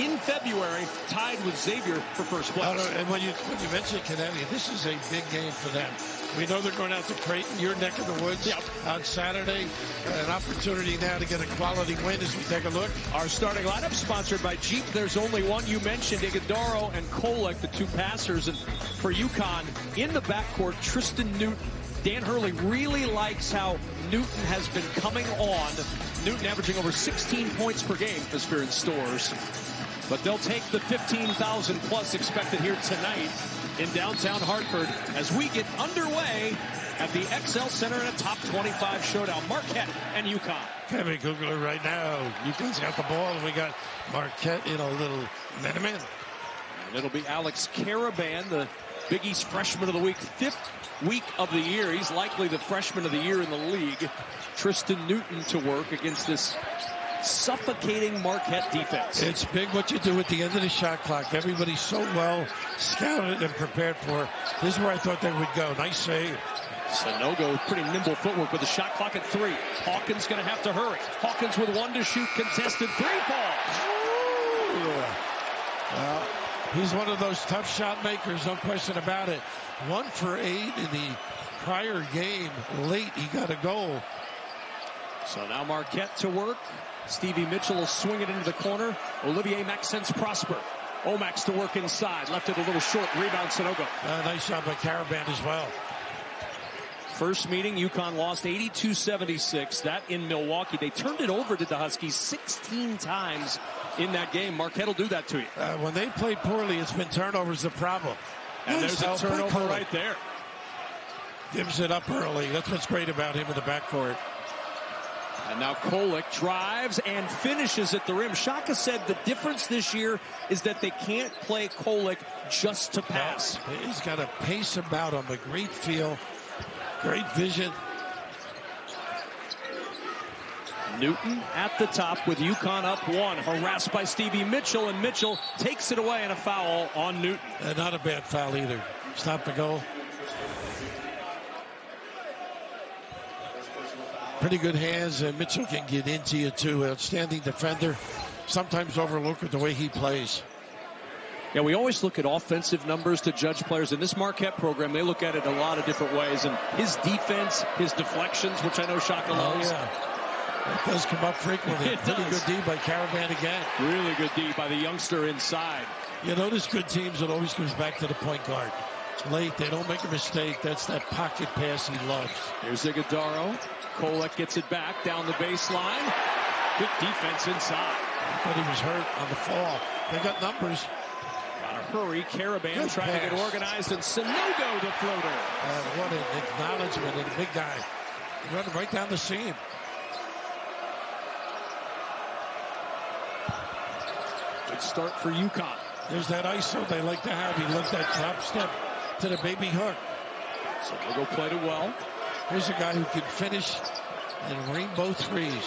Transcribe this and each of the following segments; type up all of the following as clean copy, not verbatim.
in February, tied with Xavier for first place. And when you mentioned Connecticut, this is a big game for them. We know they're going out to Creighton, your neck of the woods, on Saturday. An opportunity now to get a quality win as we take a look. Our starting lineup sponsored by Jeep. There's only one. You mentioned Iguodaro and Kolek, the two passers. And for UConn, in the backcourt, Tristan Newton. Dan Hurley really likes how Newton has been coming on. Newton averaging over 16 points per game this year in Stores. But they'll take the 15,000 plus expected here tonight in downtown Hartford as we get underway at the XL Center in a top 25 showdown. Marquette and UConn. Kevin Googler right now. UConn's got the ball, and we got Marquette in a little man-to-man. And it'll be Alex Caravan, the Big East Freshman of the Week, 5th week of the year. He's likely the Freshman of the Year in the league. Tristan Newton to work against this suffocating Marquette defense. It's big what you do at the end of the shot clock. Everybody's so well scouted and prepared for. This is where I thought they would go. Nice save. Sanogo, pretty nimble footwork with the shot clock at 3. Hawkins going to have to hurry. Hawkins with 1 to shoot, contested 3 falls. Well, he's one of those tough shot makers, no question about it. 1 for 8 in the prior game. Late, he got a goal. So now Marquette to work. Stevie Mitchell will swing it into the corner. Olivier Maxence Prosper. Omax to work inside. Left it a little short. Rebound, Sanogo. Nice job by Caravan as well. First meeting, UConn lost 82-76. That in Milwaukee. They turned it over to the Huskies 16 times in that game. Marquette will do that to you. When they play poorly, it's been turnovers the problem. And there's a turnover right there. Gives it up early. That's what's great about him in the backcourt. And now Kolek drives and finishes at the rim. Shaka said the difference this year is that they can't play Kolek just to pass. He's got a pace about him, a great feel, great vision. Newton at the top with UConn up 1. Harassed by Stevie Mitchell, and Mitchell takes it away, and a foul on Newton. Not a bad foul either. Stop the goal. Pretty good hands, and Mitchell can get into you too. Outstanding defender. Sometimes overlooked at the way he plays. Yeah, we always look at offensive numbers to judge players. In this Marquette program, they look at it a lot of different ways. And his defense, his deflections, which I know Shaka loves. It does come up frequently. Pretty good D by Caravan again. Really good D by the youngster inside. You notice good teams, it always comes back to the point guard. Late, they don't make a mistake. That's that pocket pass he loves. Here's Iguodaro. Kolek gets it back down the baseline. Good defense inside. I thought he was hurt on the fall. They got numbers. Gotta hurry. Caravan trying to get organized, and Sanogo the floater. What an acknowledgement of the big guy. Running right down the seam. Good start for UConn. There's that ISO they like to have. He loves that drop step to the baby hook. Sanogo played it well. Here's a guy who can finish and rainbow threes.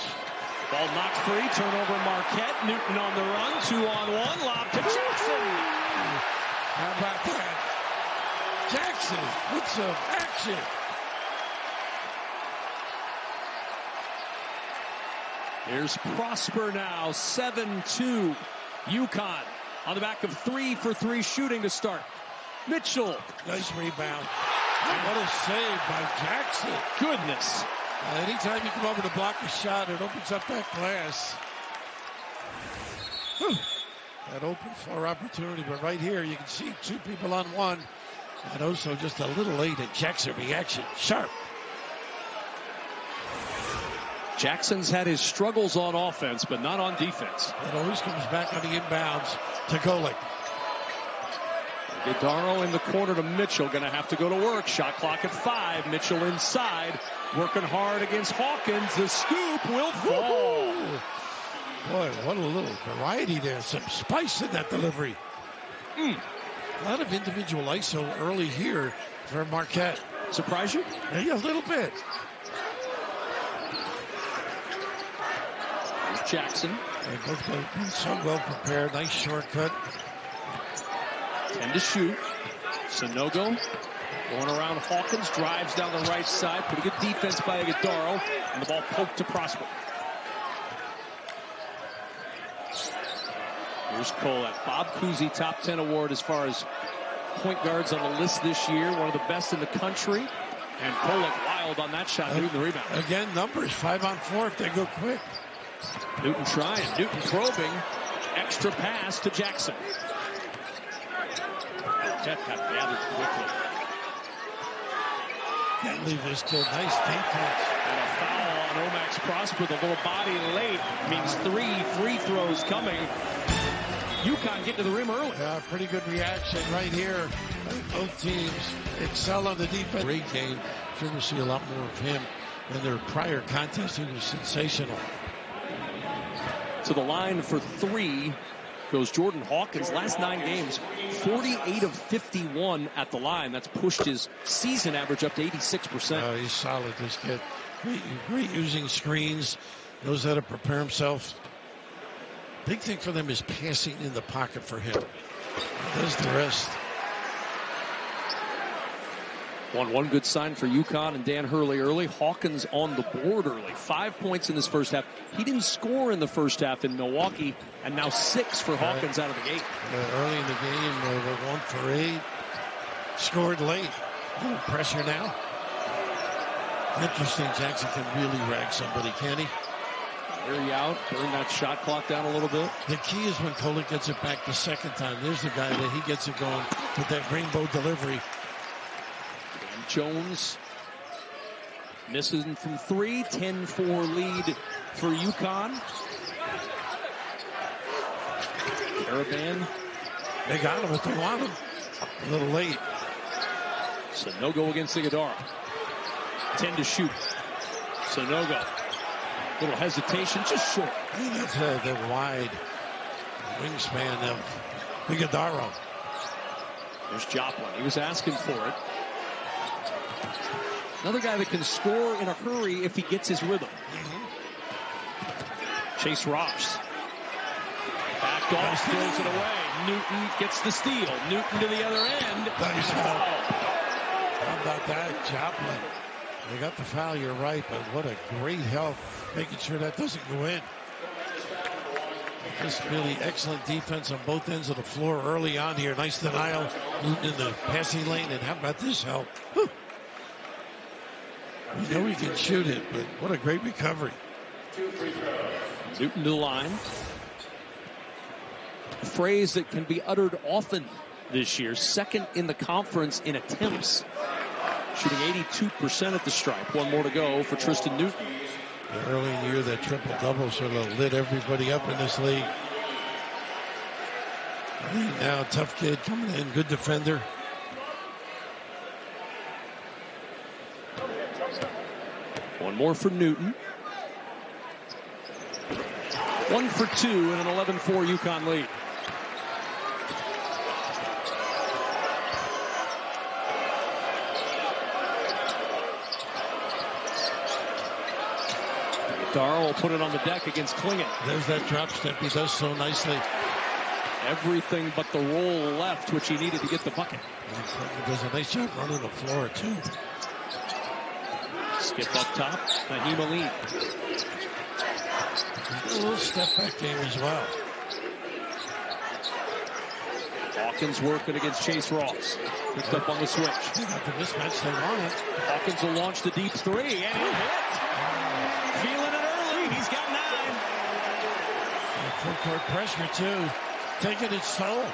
Ball knocked free. Turnover Marquette. Newton on the run. 2-on-1. Lob to Jackson. How about that? Jackson with some action. Here's Prosper now. 7-2. UConn on the back of 3 for 3 shooting to start. Mitchell. Nice rebound. What a save by Jackson. Goodness. Anytime you come over to block a shot, it opens up that glass. That open floor opportunity, but right here you can see 2 people on 1. And also just a little late at Jackson reaction. Sharp. Jackson's had his struggles on offense, but not on defense. It always comes back on the inbounds to Kolek. Iguodaro in the corner to Mitchell. Going to have to go to work. Shot clock at 5. Mitchell inside. Working hard against Hawkins. The scoop will fall. Boy, what a little variety there. Some spice in that delivery. A lot of individual ISO early here for Marquette. Surprise you? Yeah, a little bit. Here's Jackson. They both been so well prepared. Nice shortcut. 10 to shoot. Sanogo going around Hawkins, drives down the right side. Pretty good defense by Iguodaro, and the ball poked to Prosper. Here's Kolek. Bob Cousy, top 10 award as far as point guards on the list this year. One of the best in the country. And Kolek wild on that shot. Newton the rebound. Again, numbers 5 on 4 if they go quick. Newton trying. Newton probing. Extra pass to Jackson. Marquette got gathered quickly. Can't leave this kid. Nice defense. And a foul on Omax Prosper. The little body late means 3 free throws coming. UConn get to the rim early. Yeah, pretty good reaction right here. Both teams excel on the defense. Great game. Sure we'll see a lot more of him in their prior contest. He was sensational. To the line for 3 goes Jordan Hawkins. Last 9 games, 48 of 51 at the line. That's pushed his season average up to 86%. Oh, he's solid, this kid. Great using screens. Knows how to prepare himself. Big thing for them is passing in the pocket for him. He does the rest. One good sign for UConn and Dan Hurley early. Hawkins on the board early. 5 points in this first half. He didn't score in the first half in Milwaukee, and now 6 for Hawkins out of the gate. Early in the game, they were 1 for 8. Scored late. A little pressure now. Interesting, Jackson can really rag somebody, can he? Carry out, burn that shot clock down a little bit. The key is when Kolek gets it back the second time. There's the guy that he gets it going with that rainbow delivery. And Jones missing from 3, 10-4 lead for UConn. Caravan. They got him if they want him. A little late. So no go against Iguodala. 10 to shoot. So no go. Little hesitation, just short. That's the wide wingspan of Iguodala. There's Joplin. He was asking for it. Another guy that can score in a hurry if he gets his rhythm. Chase Ross. Backed off, throws it away. Newton gets the steal. Newton to the other end. Nice foul. How about that, Joplin? They got the foul, you're right, but what a great help making sure that doesn't go in. Just really excellent defense on both ends of the floor early on here. Nice denial in the passing lane, and how about this help? Whew. We know he can shoot it, but what a great recovery. Newton to the line. A phrase that can be uttered often this year. Second in the conference in attempts. Shooting 82% at the stripe. 1 more to go for Tristan Newton. Early in the year, that triple-double sort of lit everybody up in this league. Now, tough kid coming in, good defender. One more for Newton. 1 for 2 and an 11-4 UConn lead. Darrell will put it on the deck against Klingon. There's that drop step. He does so nicely. Everything but the roll left, which he needed to get the bucket. He does a nice job running the floor, too. Skip up top. Naheem Ali. A little step-back game as well. Hawkins working against Chase Ross. Picked up on the switch. They got the mismatch they wanted. Hawkins will launch the deep 3, and he'll hit. Feeling it early. He's got 9. Full court pressure, too. Taking its toll.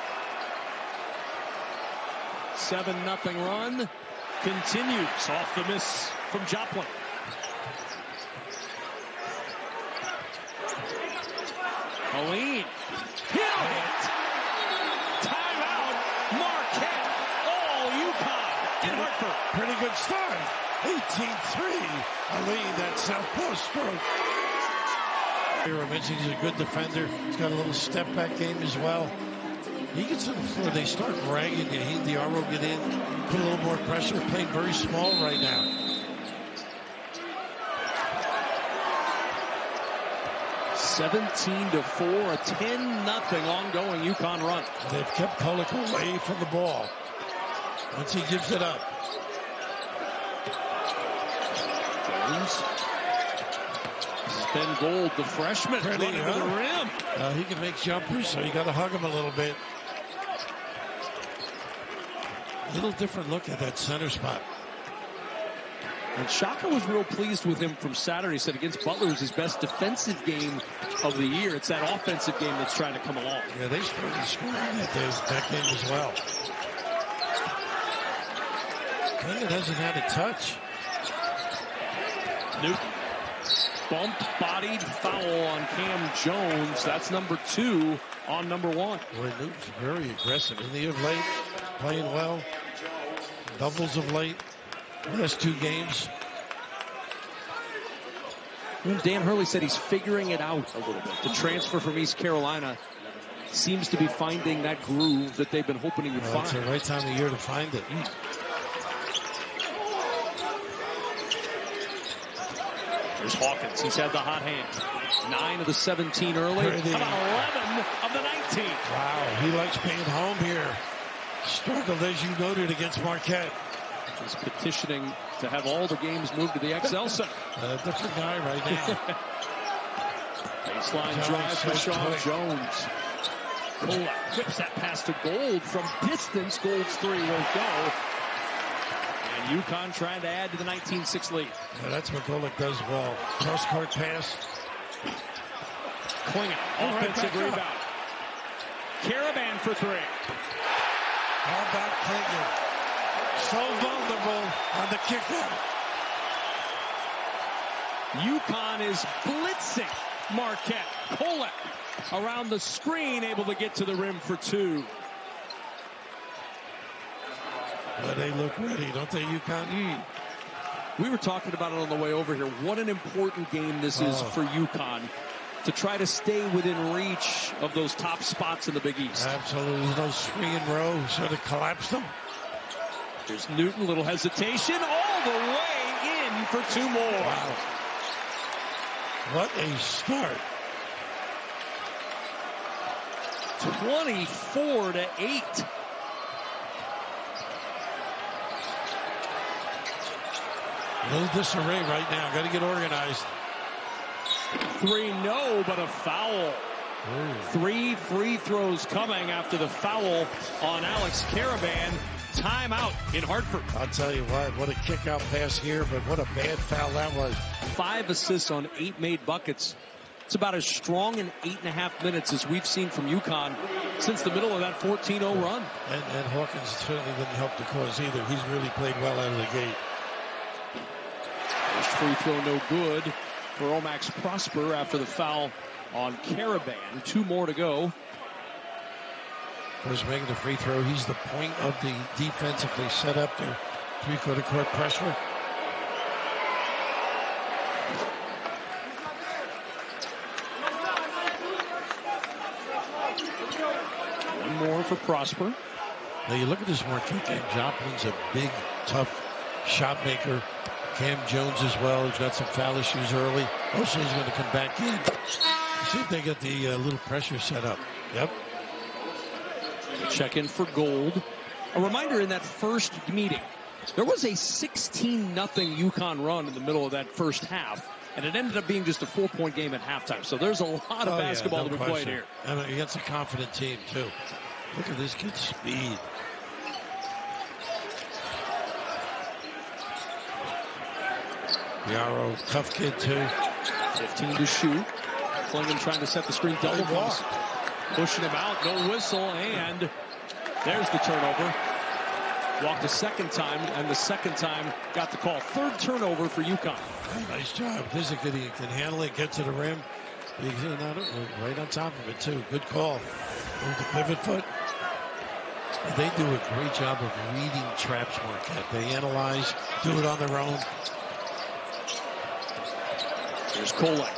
7-0 run. Continues off the miss from Joplin. Aline. He'll hit. Timeout. Marquette. All UConn in Hartford. Pretty good start. 18-3. Aline, that southpaw stroke. I mentioned he's a good defender. He's got a little step-back game as well. He gets on the floor. They start ragging you. He and Diarra get in, put a little more pressure, playing very small right now. $17-4, a 10-0 ongoing UConn run. They've kept Kolek away from the ball. Once he gives it up. Jones. This is Ben Gold, the freshman, running to the rim. He can make jumpers, so you got to hug him a little bit. A little different look at that center spot. And Shaka was real pleased with him from Saturday. He said against Butler was his best defensive game of the year. It's that offensive game that's trying to come along. Yeah, they started scoring that game as well. Kenyon hasn't had a touch. Newton. Bump-bodied foul on Cam Jones. That's number 2 on number 1. Boy, Newton's very aggressive. In the of late, playing well. Doubles of late. Last 2 games. Dan Hurley said he's figuring it out a little bit. The transfer from East Carolina seems to be finding that groove that they've been hoping he would find. It's the right time of year to find it. There's Hawkins. He's had the hot hand. 9 of the 17 early. How about 11 of the 19? Wow, he likes being home here. Struggled, as you noted, against Marquette. He's petitioning to have all the games moved to the XL Center. Different guy right now. Baseline drive for Sean Jones. Kolek whips that pass to Gold from distance. Gold's 3 won't go. And UConn trying to add to the 19-6 lead. Yeah, that's what Kolek does well. Cross-court pass. Klingon, offensive rebound. Caravan for 3. How about Klingon? So vulnerable on the kickout. UConn is blitzing Marquette. Kolek around the screen, able to get to the rim for 2. Well, they look ready, don't they, UConn? We were talking about it on the way over here. What an important game this is for UConn to try to stay within reach of those top spots in the Big East. Absolutely. Those swinging row sort of collapsed them. There's Newton, little hesitation, all the way in for 2 more. Wow. What a start. 24-8. A little disarray right now. Got to get organized. 3, no, but a foul. Ooh. 3 free throws coming after the foul on Alex Caravan. Timeout in Hartford. I'll tell you what a kick-out pass here, but what a bad foul that was. 5 assists on 8 made buckets. It's about as strong in 8.5 minutes as we've seen from UConn since the middle of that 14-0 run. And Hawkins certainly didn't help the cause either. He's really played well out of the gate. First free throw no good for Omax Prosper after the foul on Caravan. 2 more to go. Of course, making the free throw, he's the point of the defense if they set up their 3/4 court pressure. One more for Prosper. Now you look at this Marquette game. Joplin's a big, tough shot maker. Cam Jones as well. He's got some foul issues early. Also, he's going to come back in. See if they get the little pressure set up. Yep. Check in for Gold. A reminder, in that first meeting, there was a 16-0 UConn run in the middle of that first half, and it ended up being just a 4-point game at halftime. So there's a lot of basketball to be played here. And against a confident team, too. Look at this kid's speed. Yarrow, tough kid, too. 15 to shoot. Klingon trying to set the screen. Double cross. Pushing him out. No whistle. And there's the turnover. Walked a second time, and the second time got the call. 3rd turnover for UConn. Nice job. Physically, he can handle it, get to the rim. He's right on top of it, too. Good call. Move the pivot foot. They do a great job of reading traps, Marquette. They analyze, do it on their own. Here's Kolek.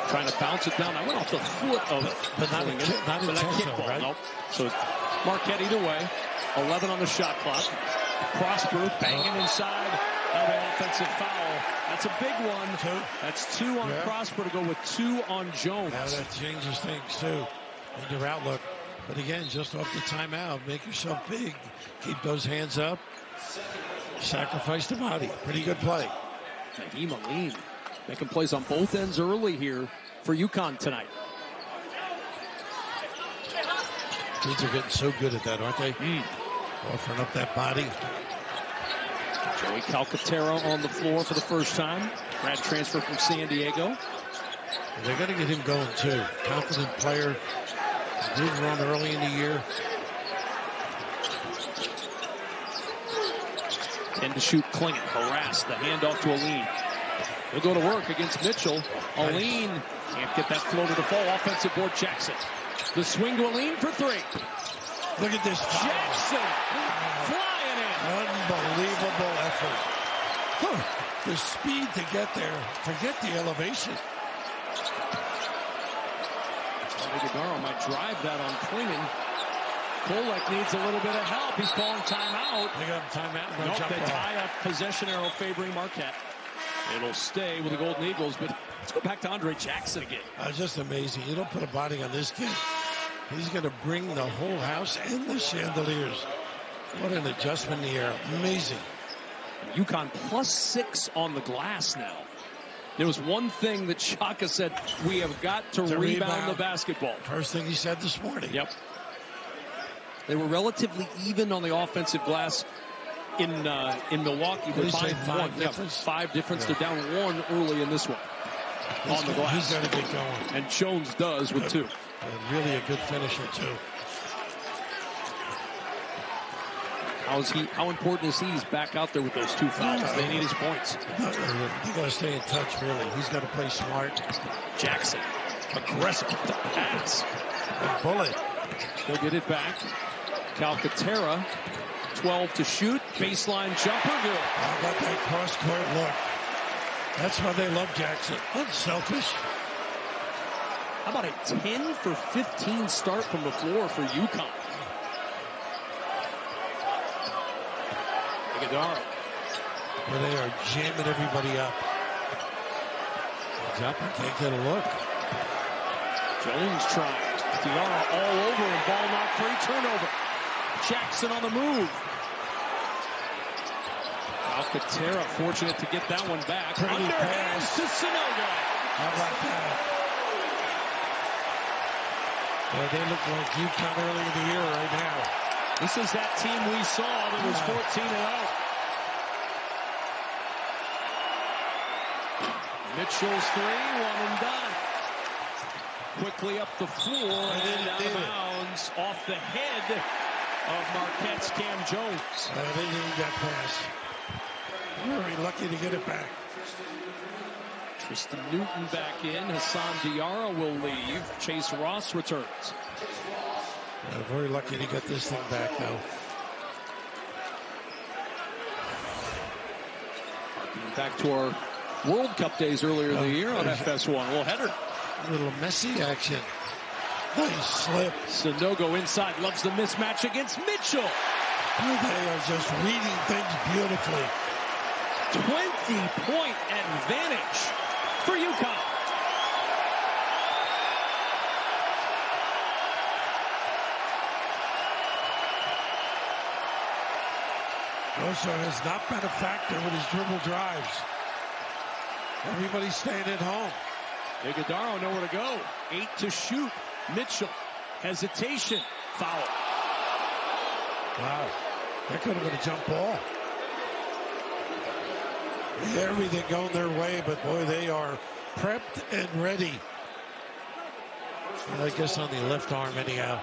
Trying to bounce it down. I went off the foot of it. But not intentional, right? Nope. So Marquette either way. 11 on the shot clock. Prosper banging inside. Another offensive foul. That's a big one. 2. That's 2 on Prosper to go with 2 on Jones. Now that changes things, too, in your outlook. But again, just off the timeout, make yourself big. Keep those hands up. Sacrifice the body. Pretty good play. Naheem Aline Making plays on both ends early here for UConn tonight. Kids are getting so good at that, aren't they? Offering up that body. Joey Calcaterra on the floor for the first time. Grad transfer from San Diego. They're going to get him going, too. Confident player. Did run early in the year. 10 to shoot, Klingon. Harassed. The handoff to Aline. He'll go to work against Mitchell. Aline can't get that floater to fall. Offensive board, Jackson. The swing to Aline for three. Look at this. Jackson flying in. Unbelievable effort. The speed to get there. Forget the elevation. Iguodaro might drive that on Klingon. Kolek needs a little bit of help. He's calling timeout. They got timeout. Nope, they tie up possession arrow favoring Marquette. It'll stay with the Golden Eagles, but let's go back to Andre Jackson again. Just amazing. You don't put a body on this kid. He's going to bring the whole house and the chandeliers. What an adjustment in the air. Amazing. UConn +6 on the glass now. There was one thing that Shaka said, we have got to rebound the basketball. First thing he said this morning. Yep. They were relatively even on the offensive glass in Milwaukee. They're 5-1. Yeah, 5 difference. Yeah. They're down 1 early in this one. On the glass. He's got to get going. And Jones does with 2. And really a good finisher, too. How important is he? He's back out there with those 2 fouls. They need his points. You got to stay in touch, really. He's got to play smart. Jackson, aggressive pass. A bullet. He'll get it back. Calcaterra, 12 to shoot. Baseline jumper, good. How about that cross-court look? That's why they love Jackson. Unselfish. How about a 10 for 15 start from the floor for UConn? Iguodaro. Where they are jamming everybody up. Jumper can't get a look. Jones trying. Diarra all over and ball not free. Turnover. Jackson on the move. Calcaterra fortunate to get that one back. Underhands to Sanogo. How about that? Well, they look like UConn early in the year right now. This is that team we saw that was 14-0. Mitchell's 3, 1 and done. Quickly up the floor and out of bounds off the head of Marquette's Cam Jones. They didn't need that pass. Very lucky to get it back. Tristan Newton back in. Hassan Diarra will leave. Chase Ross returns. Very lucky to get this thing back, though. Back to our World Cup days earlier in the year on FS1. Well, header. A little messy action. Nice slip. Sanogo inside. Loves the mismatch against Mitchell. They are just reading things beautifully. 20-point advantage for UConn. Rosso has not been a factor with his dribble drives. Everybody's staying at home. Iguodaro nowhere to go. 8 to shoot. Mitchell. Hesitation. Foul. Wow. That could have been a jump ball. Everything going their way, but boy, they are prepped and ready. I guess on the left arm anyhow.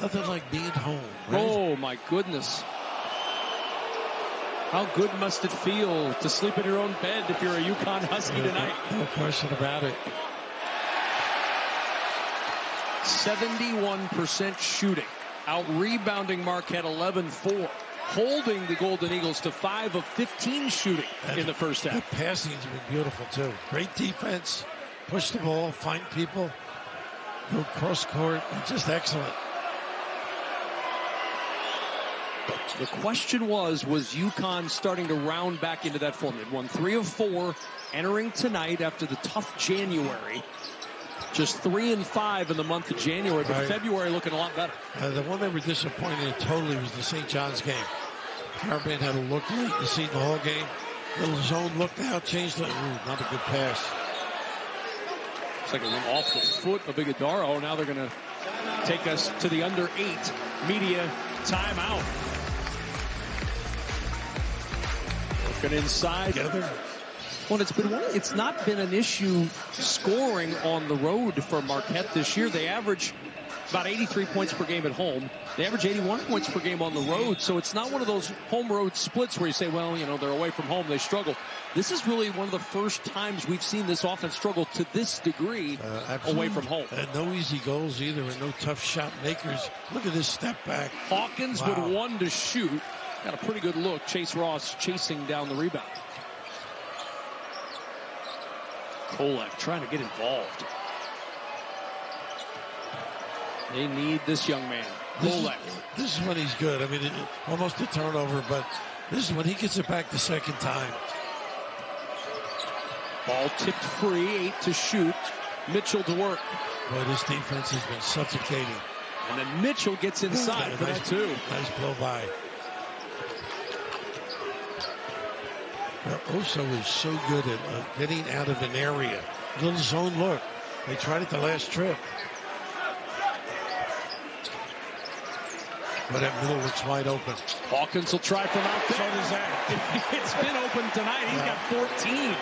Nothing like being home, right? Oh, my goodness. How good must it feel to sleep in your own bed if you're a UConn Husky tonight? No question about it. 71% shooting. Out-rebounding Marquette 11-4. Holding the Golden Eagles to 5 of 15 shooting in the first half. The passing's been beautiful, too. Great defense. Push the ball, find people. Go cross-court. Just excellent. The question was UConn starting to round back into that form? They'd won 3 of 4 entering tonight after the tough January. Just 3 and 5 in the month of January, but February looking a lot better. The one they were disappointed in totally was the St. John's game. Carabin had a look late to see the whole game. Little zone look now, changed it. Ooh, not a good pass. Looks like it went off the foot of Iguodaro. Now they're going to take us to the under 8 media timeout. Looking inside. Together. Well, it's not been an issue scoring on the road for Marquette this year. They average about 83 points per game at home. They average 81 points per game on the road. So it's not one of those home road splits where you say, well, you know, they're away from home, they struggle. This is really one of the first times we've seen this offense struggle to this degree away from home. And no easy goals either, and no tough shot makers. Look at this step back. Hawkins with one to shoot. Got a pretty good look. Chase Ross chasing down the rebound. Kolek trying to get involved. They need this young man. Kolek. This is when he's good. I mean, almost a turnover, but this is when he gets it back the second time. Ball tipped free, 8 to shoot. Mitchell to work. Boy, this defense has been suffocating. And then Mitchell gets inside for that too. Nice blow by. Oso is so good at getting out of an area. Little zone look. They tried it the last trip. But that middle looks wide open. Hawkins will try from out there. So does that. It's been open tonight. He's got 14.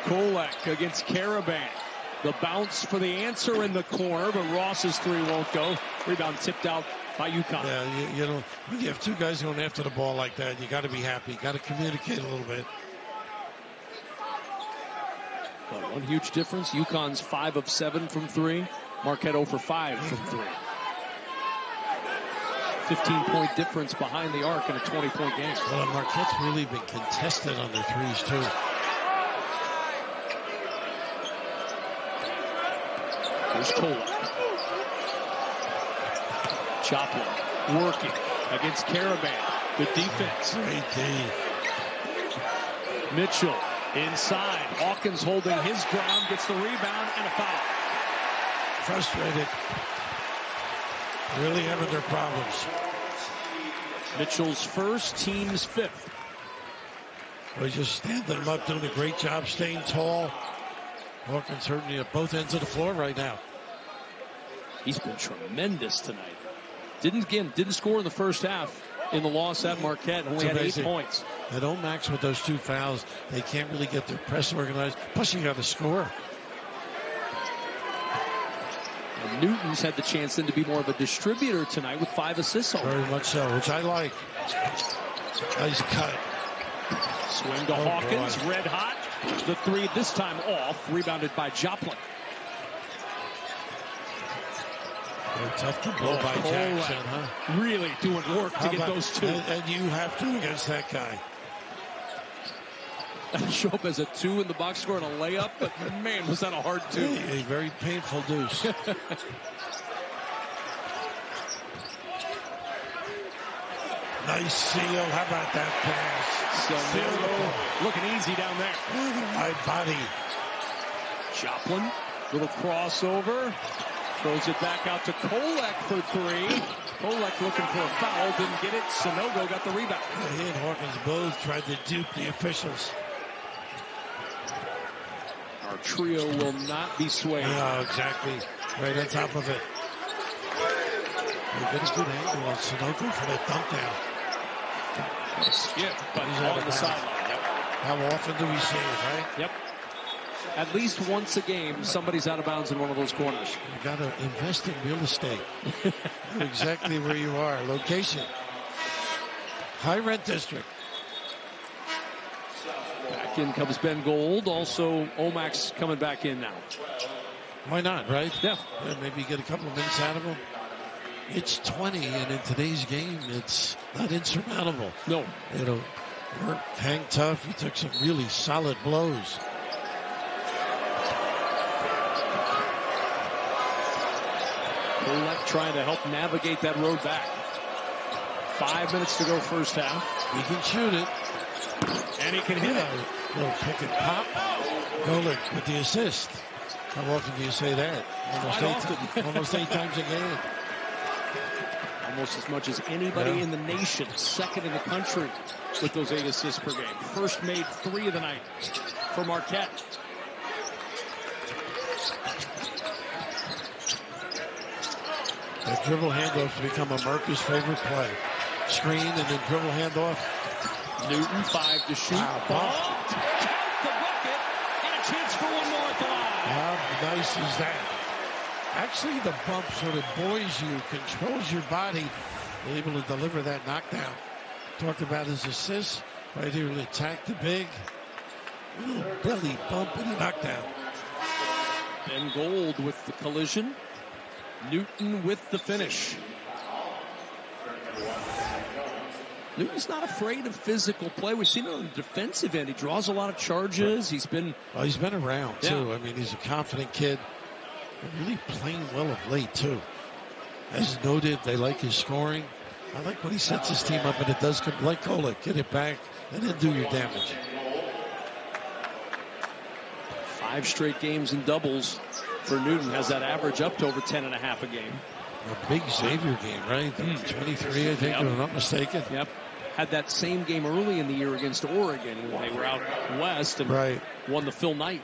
Kolek against Carabin. The bounce for the answer in the corner, but Ross's three won't go. Rebound tipped out by UConn. Yeah, you know, when you have two guys going after the ball like that, you got to be happy. Got to communicate a little bit. But one huge difference. UConn's 5 of 7 from 3. Marquette 0 for 5 from 3. 15-point difference behind the arc in a 20-point game. Well, Marquette's really been contested on their threes, too. Here's Kolek. Joplin working against Carabin. Good defense. Great D. Mitchell inside. Hawkins holding his ground, gets the rebound and a foul. Frustrated. Really having their problems. Mitchell's first, team's 5th. We're just standing them up, doing a great job, staying tall. Hawkins hurting you at both ends of the floor right now. He's been tremendous tonight. Didn't score in the first half in the loss at Marquette. Only had 8 points. At Omax with those 2 fouls, they can't really get their press organized. Plus, you got to score. And Newton's had the chance then to be more of a distributor tonight with 5 assists. Very much so, which I like. Nice cut. Swing to Hawkins, boy. Red hot. The 3 this time off, rebounded by Joplin. Very tough to blow by Jackson, huh? Really doing work to get those 2. And you have to against that guy. Show up as a 2 in the box score and a layup, but man, was that a hard 2. A very painful deuce. Nice seal. How about that pass? So looking easy down there. Right body. Joplin, little crossover. Throws it back out to Kolek for 3. Kolek looking for a foul. Didn't get it. Sanogo got the rebound. He and Hawkins both tried to dupe the officials. Our trio will not be swayed. No, exactly. Right on top of it. They get a good angle on Sanogo for that dunk down. Skip, but he's on the sideline. Yep. How often do we see it, right? Yep. At least once a game, somebody's out of bounds in one of those corners. You got to invest in real estate. Exactly where you are. Location. High rent district. Back in comes Ben Gold. Also, Omax coming back in now. Why not, right? Yeah. Maybe get a couple of minutes out of him. It's 20, and in today's game, it's not insurmountable. No. You know, work, hang tough. He took some really solid blows. Kolek trying to help navigate that road back. 5 minutes to go first half. He can shoot it. And he can hit it. Little pick and pop. Kolek with the assist. How often do you say that? Almost 8 times a game. almost as much as anybody in the nation, second in the country with those 8 assists per game. First made 3 of the night for Marquette. That dribble handoffs become a Merker's favorite play. Screen and then dribble handoff. Newton, 5 to shoot. Wow, Ball. The bucket. And a chance for one more at the line. How nice is that? Actually, the bump sort of buoys you, controls your body, able to deliver that knockdown. Talked about his assists. Right here to attack the big. Little belly bump and a knockdown. And Gold with the collision. Newton with the finish. Newton's not afraid of physical play. We've seen it on the defensive end. He draws a lot of charges. He's been around, too. I mean, he's a confident kid. Really playing well of late, too. As noted, they like his scoring. I like when he sets his team up, and it does come like Kolek. Get it back, and then do your damage. 5 straight games in doubles for Newton. Has that average up to over 10.5 a game. A big Xavier game, right? 23, I think, if I'm not mistaken. Yep. Had that same game early in the year against Oregon when they were out west and won the Phil Knight.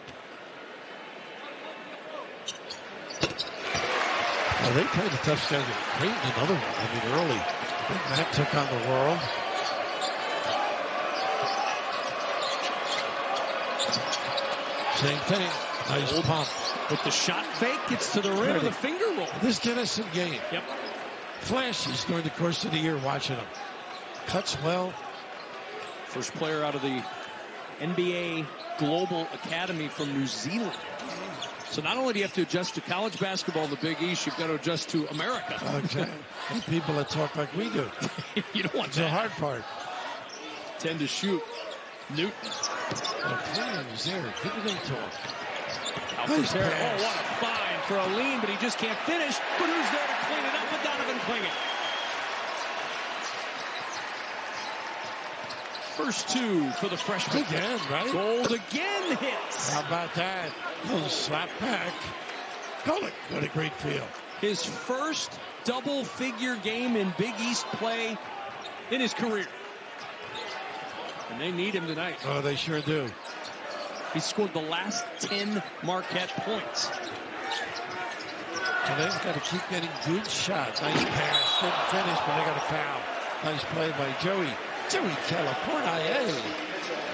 Well, they played a tough schedule. Creighton, another one. I mean, early. That took on the world. Same thing. Nice pump. With the shot fake, gets to the rim with a finger roll. This Denison game. Yep. Flashes during the course of the year watching him. Cuts well. First player out of the NBA Global Academy from New Zealand. So not only do you have to adjust to college basketball in the Big East, you've got to adjust to America. Okay. And people that talk like we do. You don't want It's the hard part. 10 to shoot. Newton. He's there. Give it into him. Nice what a find for a lean, but he just can't finish. But who's there to clean it up with Donovan Clingan? First 2 for the freshman. Again, right? Gold again hits. How about that? Little slap back. Kolek, what a great feel. His first double-figure game in Big East play in his career. And they need him tonight. Oh, they sure do. He scored the last 10 Marquette points. So they've got to keep getting good shots. Nice pass. Didn't finish, but they got a foul. Nice play by Joey California.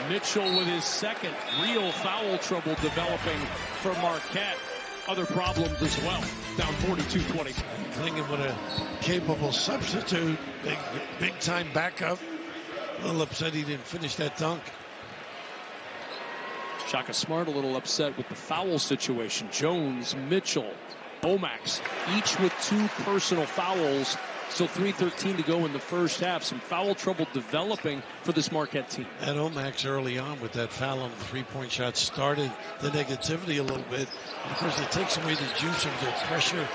Mitchell with his second. Real foul trouble developing for Marquette. Other problems as well. Down 42-20. Clingan with a capable substitute. Big time backup. A little upset he didn't finish that dunk. Shaka Smart a little upset with the foul situation. Jones, Mitchell, Omax, each with 2 personal fouls. Still 3:13 to go in the first half. Some foul trouble developing for this Marquette team. And Omax early on with that foul on the three-point shot started the negativity a little bit. And of course, it takes away the juice of their pressure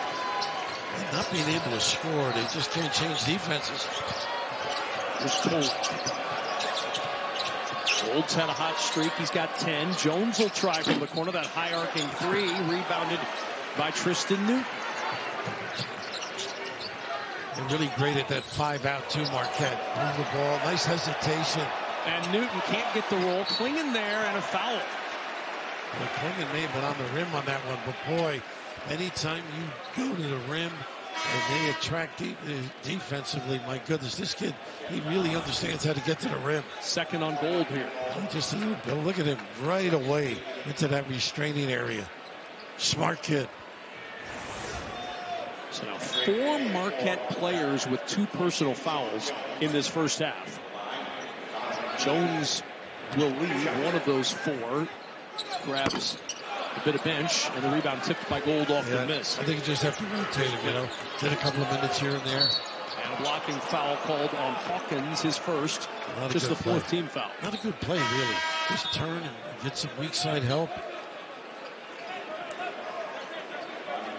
and not being able to score. They just can't change defenses. Gold's had a hot streak. He's got 10. Jones will try from the corner. That high arcing 3 rebounded by Tristan Newton. They're really great at that 5-out to Marquette. Move the ball. Nice hesitation. And Newton can't get the roll. Clingan there and a foul. Well, Clingan may have been on the rim on that one, but boy, anytime you go to the rim and they attract defensively, my goodness, this kid, he really understands how to get to the rim. Second on Gold here. Just a little bit. Look at him right away into that restraining area. Smart kid. So now 4 Marquette players with 2 personal fouls in this first half. Jones will lead one of those 4. Grabs a bit of bench, and the rebound tipped by Gold off the miss. I think you just have to rotate him, Get a couple of minutes here and there. And a blocking foul called on Hawkins, his first. Just the 4th team foul. Not a good play, really. Just turn and get some weak side help.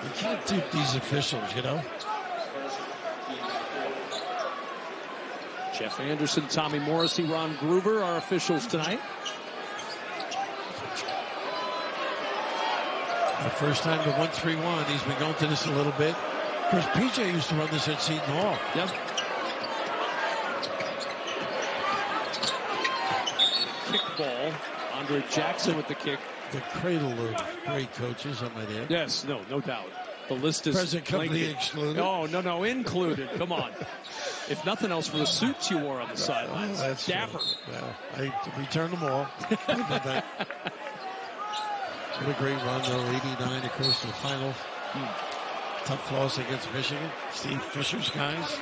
You can't dupe these officials, Jeff Anderson, Tommy Morrissey, Ron Gruber, our officials tonight. The first time to 1-3-1. He's been going to this a little bit. course, PJ used to run this at Seton Hall. Yep. Kick ball. Andre Jackson with the kick. The cradle of great coaches, I might add. Yes, no doubt. The list is present company lengthy. excluded. Oh, no, included. Come on. If nothing else, for the suits you wore on the sidelines. That's dapper. Well, I returned them all. What a great run, though. 89, of course, to the final. Tough loss against Michigan. Steve Fisher's guys.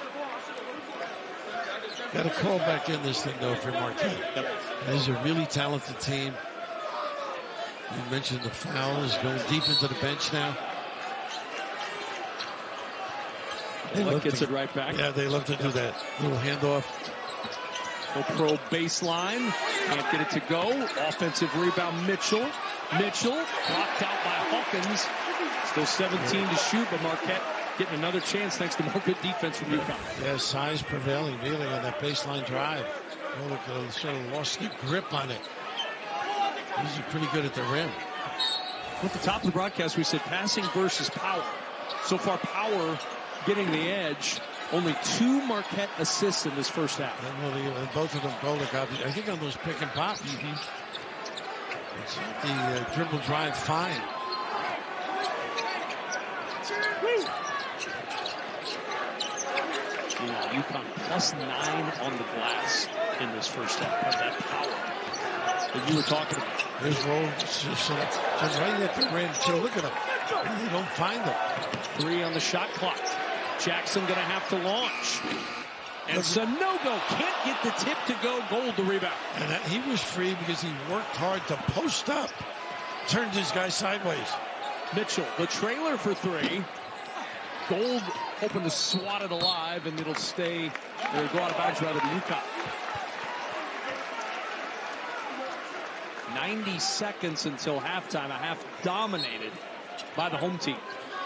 Got to call back in this thing, though, for Marquette. Yep. This is a really talented team. You mentioned the foul is going deep into the bench now. That gets it right back. Yeah, they love to do that. Little handoff. No pro baseline. Can't get it to go. Offensive rebound, Mitchell. Mitchell blocked out by Hawkins. Still 17 to shoot, but Marquette getting another chance thanks to more good defense from UConn. Yeah, size prevailing really on that baseline drive. Oh, look, sort of lost the grip on it. These are pretty good at the rim. At the top of the broadcast, we said passing versus power. So far, power getting the edge. Only 2 Marquette assists in this first half. And both of them, Golick, I think on those pick and pops. It's the dribble drive fine. UConn +9 on the glass in this first half. Have that power that you were talking about. There's rolls right at the rim. So look at them. They don't find them. 3 on the shot clock. Jackson going to have to launch. And Sanogo can't get the tip to go. Gold the rebound. And he was free because he worked hard to post up. Turned his guy sideways. Mitchell, the trailer for 3. Gold hoping to swat it alive, and it'll stay, or go out of bounds rather to UConn. 90 seconds until halftime. A half dominated by the home team.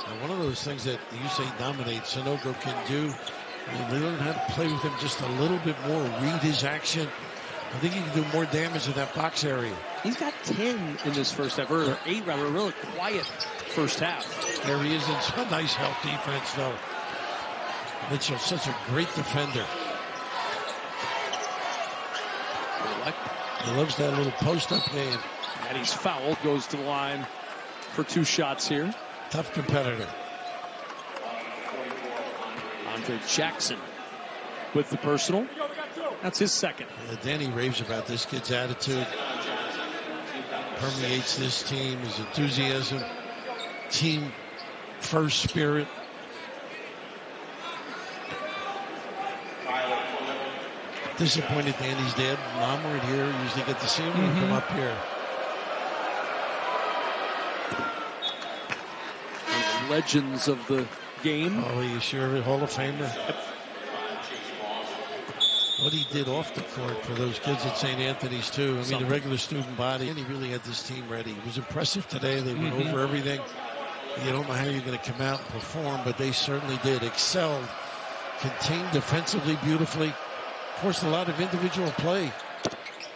And one of those things that you say dominate, Sanogo can do. I mean, they learn how to play with him just a little bit more, read his action. I think he can do more damage in that box area. He's got 10 in this first half, or 8 rather, a really quiet first half. There he is in some nice help defense, though. Mitchell, such a great defender. He loves that little post-up game. And he's fouled, goes to the line for 2 shots here. Tough competitor. Andre Jackson with the personal. That's his second. Danny raves about this kid's attitude. Permeates this team, his enthusiasm, team first spirit. Disappointed Danny's dad. Mom weren't here. Usually get to see him when we come up here. One of the legends of the game. Oh, he's sure a Hall of Famer. What he did off the court for those kids at St. Anthony's, too. I mean, the regular student body, and he really had this team ready. It was impressive today. They went over everything. You don't know how you're going to come out and perform, but they certainly did. Excelled. Contained defensively beautifully. Forced a lot of individual play.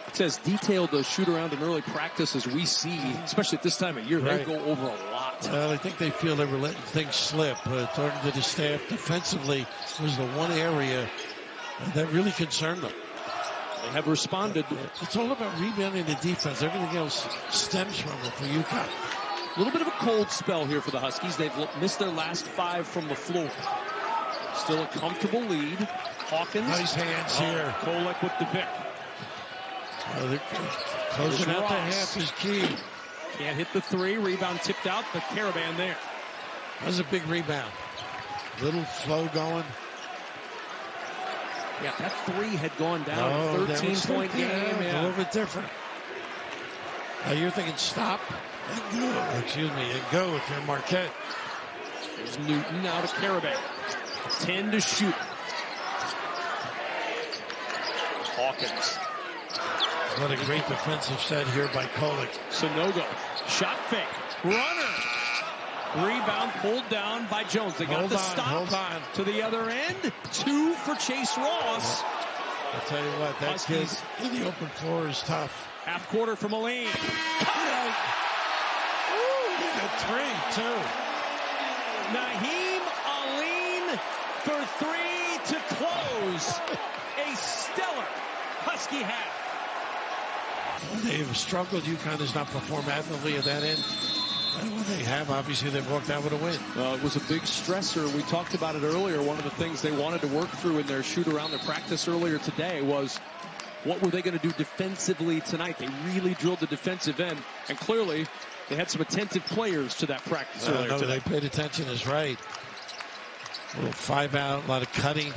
It says detailed shoot around in early practice as we see, especially at this time of year. They go over a lot. Well, I think they feel they were letting things slip. According to the staff, defensively was the one area that really concerned them. They have responded. It's all about rebounding the defense. Everything else stems from it for UConn. A little bit of a cold spell here for the Huskies. They've missed their last 5 from the floor. Still a comfortable lead. Hawkins. Nice hands here. Kolek with the pick. Closing out the half is key. Can't hit the 3. Rebound tipped out. The Caravan there. That was a big rebound. Little flow going. Yeah, that 3 had gone down. 13-point game. Yeah. A little bit different. Now you're thinking stop and go. Excuse me, and go if you're Marquette. There's Newton out of Caravan. 10 to shoot. Hawkins. What a great defensive set here by Kolek. Sanogo. Shot fake. Runner. Rebound pulled down by Jones. They got the stop. Hold on. To the other end. 2 for Chase Ross. I'll tell you what, that kid in the open floor is tough. Half quarter from Elaine. Ooh, he got 3, too. Naheem Aline for three to close a stellar Husky half. They've struggled. UConn has not performed admirably at that end. And when they have, obviously, they've walked out with a win. It was a big stressor. We talked about it earlier. One of the things they wanted to work through in their shoot-around, their practice earlier today, was what were they going to do defensively tonight? They really drilled the defensive end, and clearly they had some attentive players to that practice earlier today. They paid attention, is right. A little 5-out, a lot of cutting.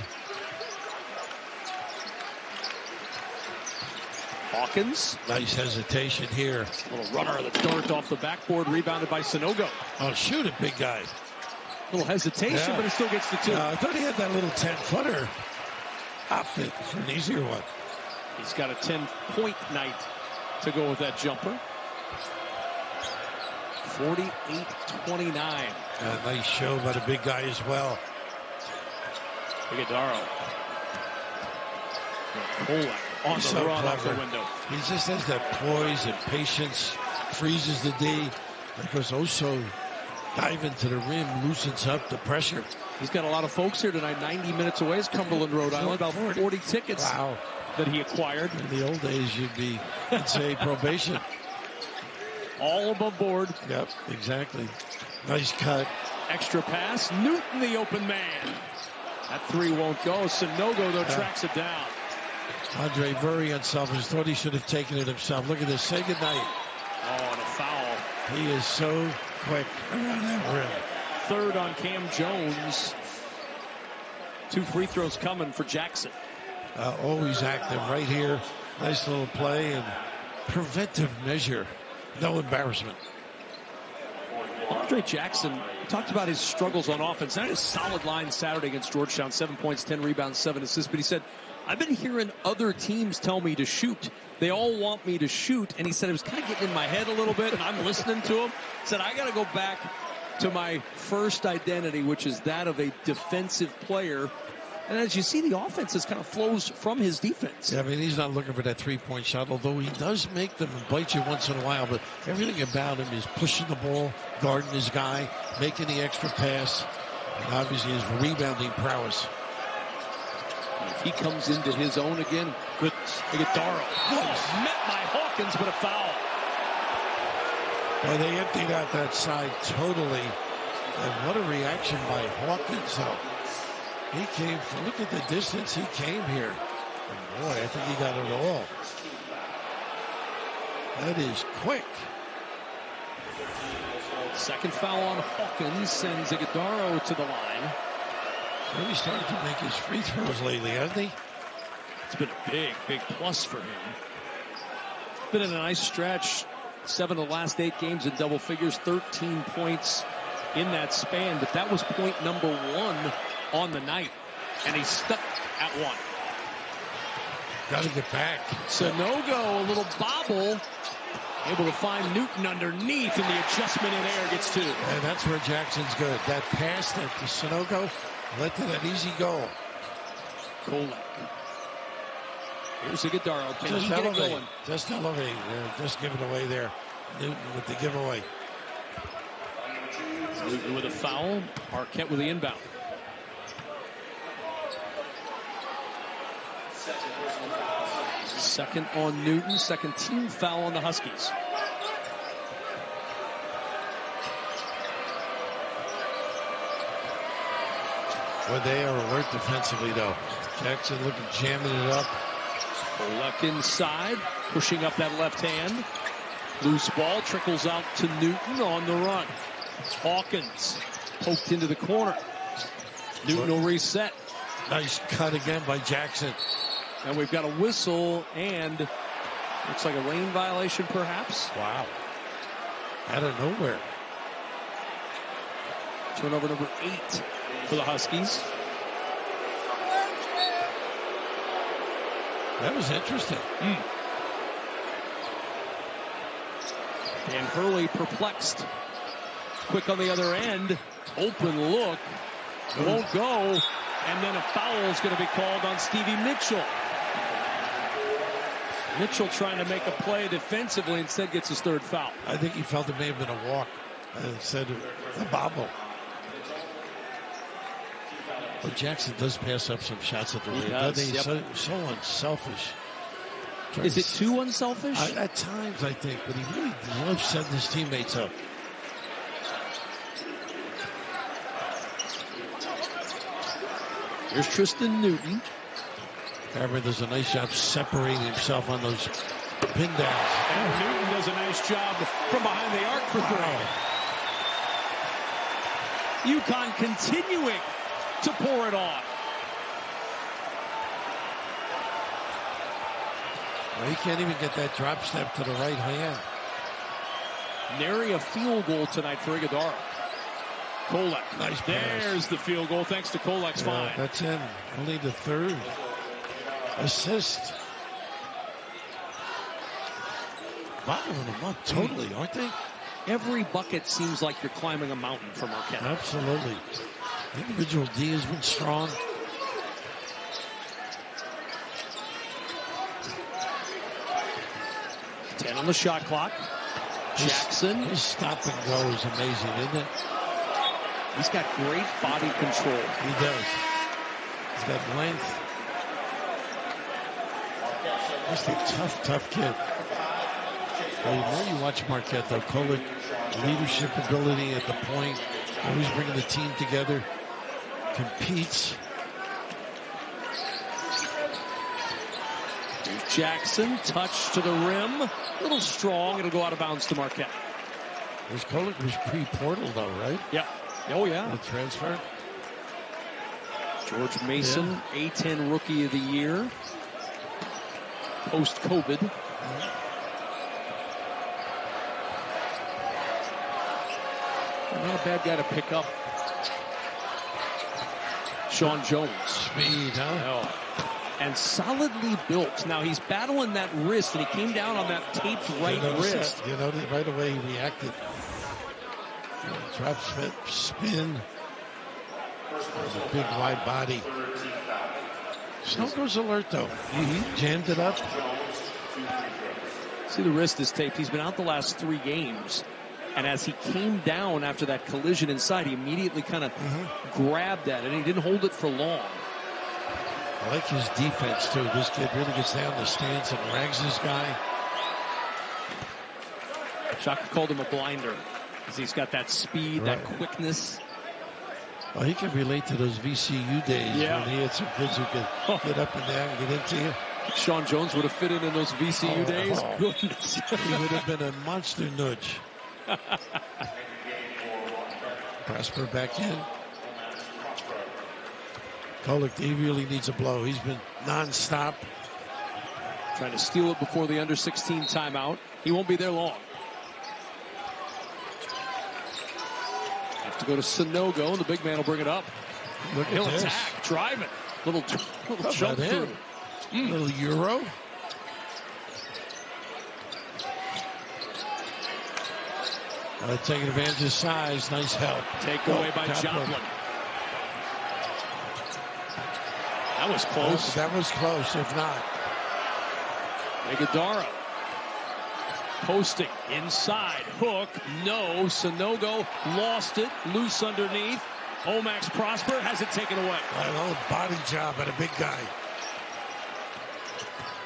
Hawkins. Nice hesitation here. A little runner that's darted off the backboard, rebounded by Sanogo. Oh, shoot it, big guy. A little hesitation, but he still gets the two. I thought he had that little 10-footer. Off it for an easier one. He's got a 10-point night to go with that jumper. 48-29. A nice show by the big guy as well. Iguodaro. Kolek on the run off the window. He just has that poise and patience, freezes the D, and goes also dive into the rim, loosens up the pressure. He's got a lot of folks here tonight. 90 minutes away is Cumberland, Rhode Island. About 40 tickets that he acquired. In the old days, you'd say probation. All above board. Yep, exactly. Nice cut. Extra pass. Newton, the open man. That three won't go. Sanogo, though, tracks it down. Andre, very unselfish. Thought he should have taken it himself. Look at this. Say goodnight. Oh, and a foul. He is so quick around that rim. Third on Cam Jones. 2 free throws coming for Jackson. Always active right here. Nice little play and preventive measure. No embarrassment. Andre Jackson talked about his struggles on offense. Not a solid line Saturday against Georgetown. 7 points, 10 rebounds, 7 assists. But he said, I've been hearing other teams tell me to shoot. They all want me to shoot. And he said it was kind of getting in my head a little bit, and I'm listening to him. He said, I got to go back to my first identity, which is that of a defensive player. And as you see, the offense kind of flows from his defense. Yeah, I mean, he's not looking for that three-point shot, although he does make them and bite you once in a while. But everything about him is pushing the ball, guarding his guy, making the extra pass, and obviously his rebounding prowess. If he comes into his own again, good. Iguodaro. Met by Hawkins, but a foul. Well, they emptied out that side totally. And what a reaction by Hawkins, though. He came, look at the distance he came here. And boy, I think he got it all. That is quick. Second foul on Hawkins sends Iguodaro to the line. Really started to make his free throws lately, hasn't he? It's been a big, big plus for him. Been in a nice stretch. 7 of the last 8 games in double figures, 13 points in that span. But that was point number 1 on the night, and he's stuck at 1. Got to get back. Sanogo, a little bobble, able to find Newton underneath, and the adjustment in air gets 2. And that's where Jackson's good. That pass that to Sanogo led to that easy goal. Kolek. Here's Iguodaro. Can he get it going? Just elevate. Just give it away there. Newton with the giveaway. Newton with a foul. Marquette with the inbound. Second on Newton. Second team foul on the Huskies. Well, they are alert defensively, though. Jackson looking, jamming it up. Kolek inside, pushing up that left hand. Loose ball trickles out to Newton on the run. Hawkins poked into the corner. Newton will reset. Nice cut again by Jackson. And we've got a whistle and looks like a lane violation perhaps. Wow. Out of nowhere. Turnover number 8 for the Huskies. That was interesting. Dan Hurley perplexed. Quick on the other end. Open look. Won't go. And then a foul is going to be called on Stevie Mitchell. Mitchell trying to make a play defensively, instead gets his 3rd foul. I think he felt it may have been a walk instead of a bobble. But Jackson does pass up some shots at the rim. He's so unselfish. Is it too unselfish? At times, I think, but he really loves setting his teammates up. Here's Tristan Newton. Cameron does a nice job separating himself on those pin downs. And Newton does a nice job from behind the arc for three. UConn continuing to pour it on. Well, he can't even get that drop step to the right hand. Nary a field goal tonight for Iguodaro. Kolek. Nice pass. There's the field goal thanks to Kolek's find. That's in. Only the third assist. Bottling them up totally, aren't they? Every bucket seems like you're climbing a mountain for Marquette. Absolutely. Individual D has been strong. Ten on the shot clock. Jackson. His stop and go is amazing, isn't it? He's got great body control. He does. He's got length. Just a tough kid. Well, the more you watch Marquette, though, Kolek, leadership ability at the point, always bringing the team together, competes. Jackson, touch to the rim. A little strong. It'll go out of bounds to Marquette. Kolek was pre-portal, though, right? Yeah. Oh, yeah. The transfer. George Mason, A-10 Rookie of the Year. Post-COVID. Not a bad guy to pick up. Sean Jones. Speed, huh? Oh. And solidly built. Now he's battling that wrist, and he came down on that taped right wrist. You noticed right away he reacted. Drop spin. There's a big wide body. Snowgo's alert though. Jammed it up. See, the wrist is taped. He's been out the last 3 games. And as he came down after that collision inside, he immediately kind of grabbed at it, and he didn't hold it for long. I like his defense, too. This kid really gets down the stance and rags this guy. Shaka called him a blinder because he's got that speed, that quickness. Well, he can relate to those VCU days when he had some kids who could get up and down, get into you. Sean Jones would have fit in those VCU days. Goodness. He would have been a monster nudge. Prosper back in. Kolek, he really needs a blow. He's been nonstop. Trying to steal it before the under-16 timeout. He won't be there long. Have to go to Sanogo, and the big man will bring it up. He'll attack, drive it. Little jump through. Little Euro. Taking advantage of his size. Nice help. Take away by Joplin. That was close. That was close, if not. Iguodaro. Posting inside. Hook. No. Sanogo lost it. Loose underneath. Omax Prosper has it taken away. Another body job at a big guy.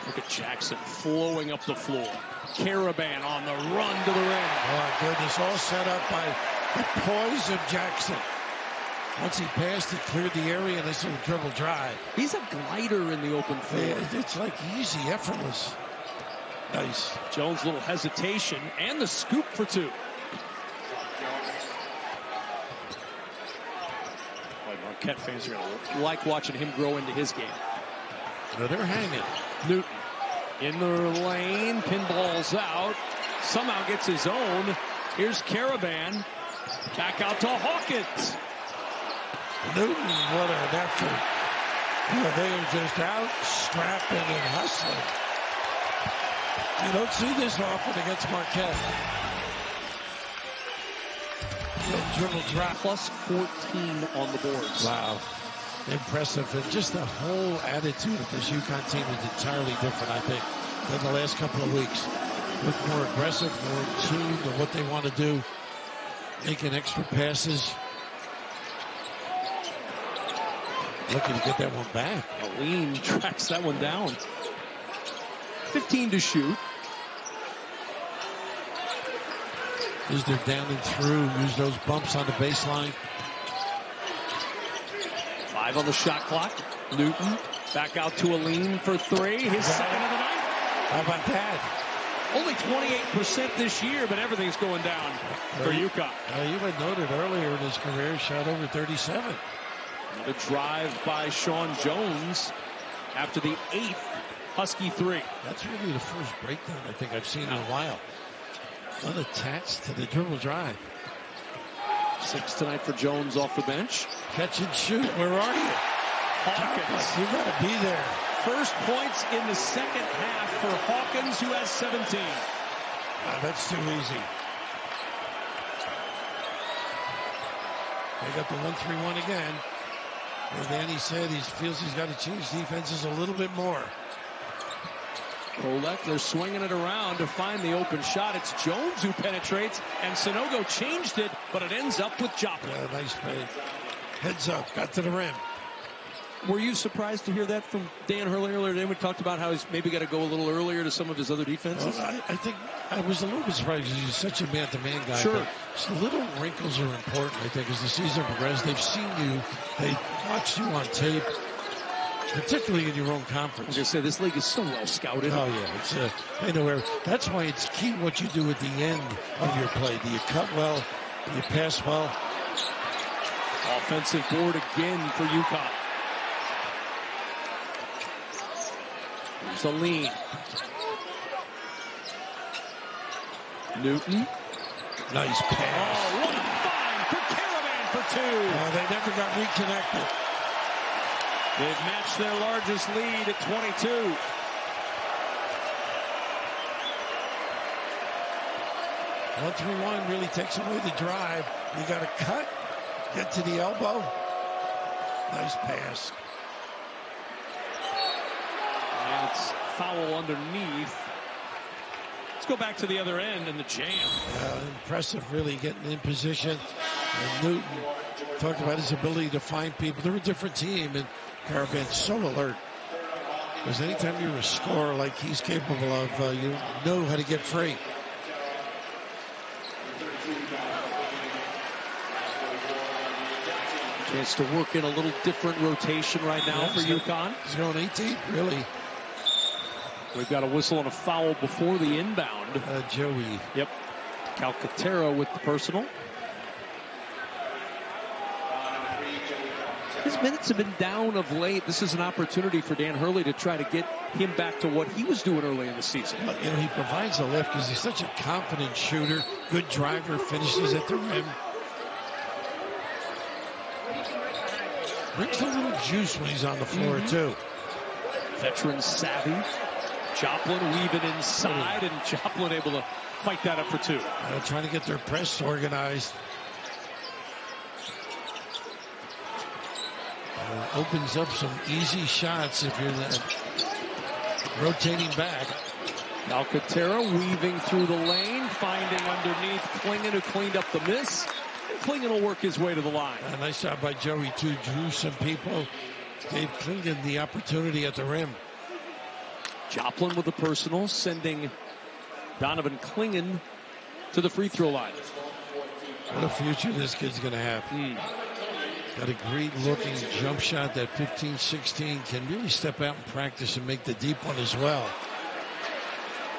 Look at Jackson flowing up the floor. Caravan on the run to the rim. Oh, goodness. All set up by the poise of Jackson. Once he passed, he cleared the area, and this little dribble drive. He's a glider in the open floor. It's like easy, effortless. Nice. Jones' little hesitation, and the scoop for 2. Boy, Marquette fans are going to like watching him grow into his game. Now they're hanging. Newton in the lane, pinballs out, somehow gets his own. Here's Caravan, back out to Hawkins. Newton, what an effort. They are just out strapping and hustling. You don't see this often against Marquette. Dribble drop. Plus 14 on the boards. Wow. Impressive. And just the whole attitude of this UConn team is entirely different, I think, than the last couple of weeks. Look more aggressive, more in tune to what they want to do. Making extra passes. Looking to get that one back. Aline tracks that one down. 15 to shoot. As they're down and through, use those bumps on the baseline. 5 on the shot clock. Newton back out to Aline for 3. His second of the night. How about that? Only 28% this year, but everything's going down for UConn. You had noted earlier in his career, shot over 37. The drive by Sean Jones after the 8th Husky 3. That's really the first breakdown I think I've seen in a while. Unattached to the dribble drive. 6 tonight for Jones off the bench. Catch and shoot. Where are you? Hawkins. You got to be there. First points in the second half for Hawkins, who has 17. That's too easy. They got the 1-3-1 again. As Danny said, he feels he's got to change defenses a little bit more. Kolek, they're swinging it around to find the open shot. It's Jones who penetrates, and Sanogo changed it, but it ends up with Joplin. Yeah, nice play. Heads up, got to the rim. Were you surprised to hear that from Dan Hurley earlier today? We talked about how he's maybe got to go a little earlier to some of his other defenses. Well, I think I was a little bit surprised because he's such a man-to-man guy. Sure. But little wrinkles are important, I think, as the season progresses. They've seen you. They watched you on tape, particularly in your own conference. I was going to say, this league is so well scouted. Oh, yeah. It's, they know where. That's why it's key what you do at the end of your play. Do you cut well? Do you pass well? Offensive board again for UConn. There's a lean. Newton. Nice pass. Oh, what a find for Caravan for 2. They never got reconnected. They've matched their largest lead at 22. One 3-1 really takes away the drive. You got to cut, get to the elbow. Nice pass. And it's foul underneath. Let's go back to the other end and the jam. Impressive, really, getting in position. And Newton talked about his ability to find people. They're a different team, and Caravan's so alert. Because anytime you're a scorer like he's capable of, you know how to get free. Chance to work in a little different rotation right now for UConn. He's going 18, really. We've got a whistle and a foul before the inbound. Joey. Yep. Calcaterra with the personal. His minutes have been down of late. This is an opportunity for Dan Hurley to try to get him back to what he was doing early in the season. You know, he provides a lift because he's such a confident shooter, good driver, finishes at the rim. Brings a little juice when he's on the floor, too. Veteran savvy. Joplin weaving inside, and Joplin able to fight that up for 2. Trying to get their press organized. Opens up some easy shots if you're rotating back. Calcaterra weaving through the lane, finding underneath Klingon, who cleaned up the miss. And Klingon will work his way to the line. Nice job by Joey, too. Drew some people. Gave Klingon the opportunity at the rim. Joplin with the personal, sending Donovan Klingon to the free throw line. What a future this kid's going to have. Got a great-looking jump shot. That 15-16 can really step out in practice and make the deep one as well.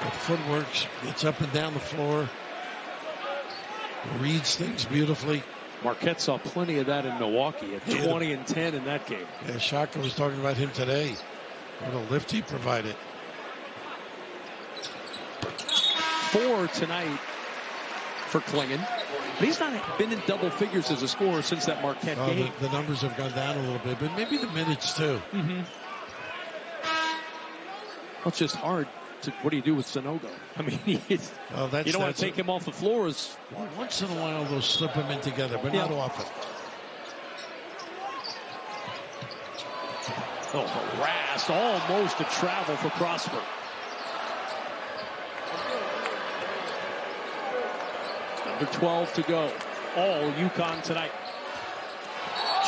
The footwork gets up and down the floor. Reads things beautifully. Marquette saw plenty of that in Milwaukee at 20 and 10 in that game. Yeah, Shaka was talking about him today. What a lift he provided. 4 tonight for Klingon. But he's not been in double figures as a scorer since that Marquette game. The numbers have gone down a little bit, but maybe the minutes too. Well, it's just hard. What do you do with Sanogo? I mean, you don't want to take him off the floor. Well, once in a while they'll slip him in together, but not often. Oh, harassed. Almost a travel for Prosper. Under 12 to go. All UConn tonight.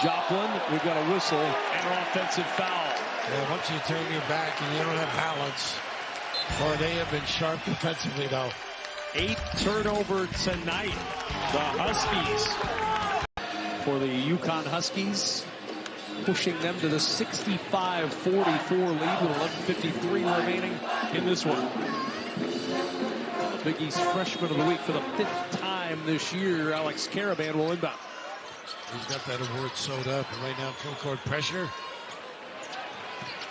Joplin, we've got a whistle and an offensive foul. Yeah, once you turn your back and you don't have balance, boy, they have been sharp defensively, though. 8th turnover tonight. The Huskies. For the UConn Huskies, pushing them to the 65-44 lead with 11:53 remaining in this one. The Big East Freshman of the Week for the 5th time this year, Alex Caravan will inbound. He's got that award sewed up, and right now, full court pressure.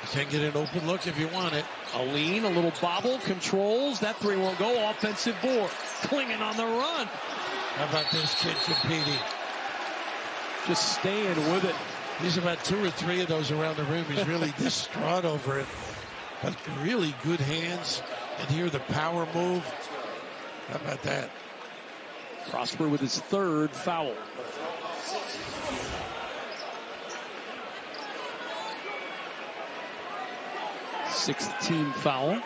You can get an open look if you want it. A lean, a little bobble, controls. That three won't go. Offensive board. Klingon on the run. How about this kid competing? Just staying with it. He's about 2 or 3 of those around the rim. He's really distraught over it. But really good hands. And here the power move. How about that? Prosper with his 3rd foul. Sixth team foul.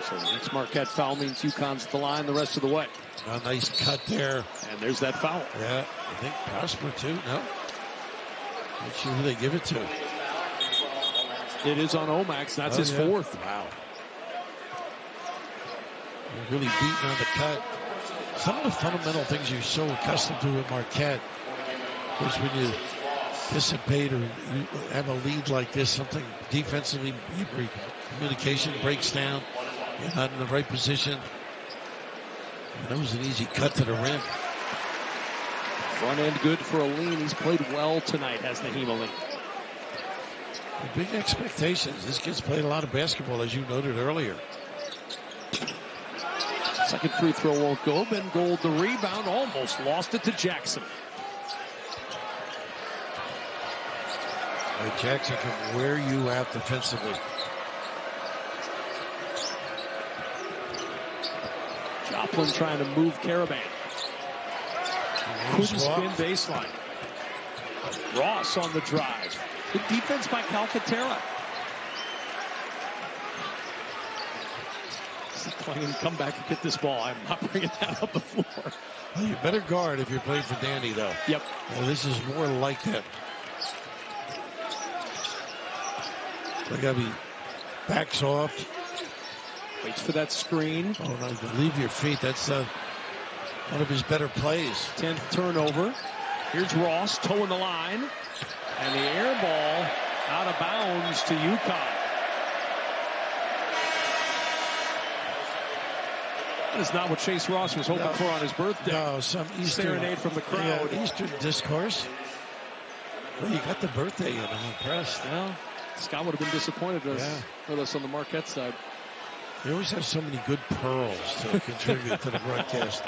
So the next Marquette foul means UConn's at the line the rest of the way. A nice cut there. And there's that foul. Yeah, I think Prosper too. No. Not sure who they give it to. It is on Omax. That's his 4th. Wow. They're really beating on the cut. Some of the fundamental things you're so accustomed to at Marquette is when you dissipate or you have a lead like this, something defensively, communication breaks down, you're not in the right position. And that was an easy cut to the rim. Front end good for Aline. He's played well tonight, has Naheem Aline. Big expectations. This kid's played a lot of basketball, as you noted earlier. Second free throw won't go. Ben Gold the rebound, almost lost it to Jackson. Jackson can wear you out defensively. Joplin trying to move Caravan. Couldn't spin baseline. Ross on the drive. Good defense by Calcaterra. Klingon come back and get this ball. I'm not bringing that up the floor. Well, you better guard if you're playing for Danny, though. Yep. Well, this is more like that. They got to be back soft. Waits for that screen. Oh, no, leave your feet. That's one of his better plays. 10th turnover. Here's Ross towing the line. And the air ball out of bounds to UConn. That is not what Chase Ross was hoping for on his birthday. No, some Eastern serenade from the crowd. Yeah, Eastern discourse. Well, you got the birthday in. I'm impressed. Well, Scott would have been disappointed with us on the Marquette side. They always have so many good pearls to contribute to the broadcast.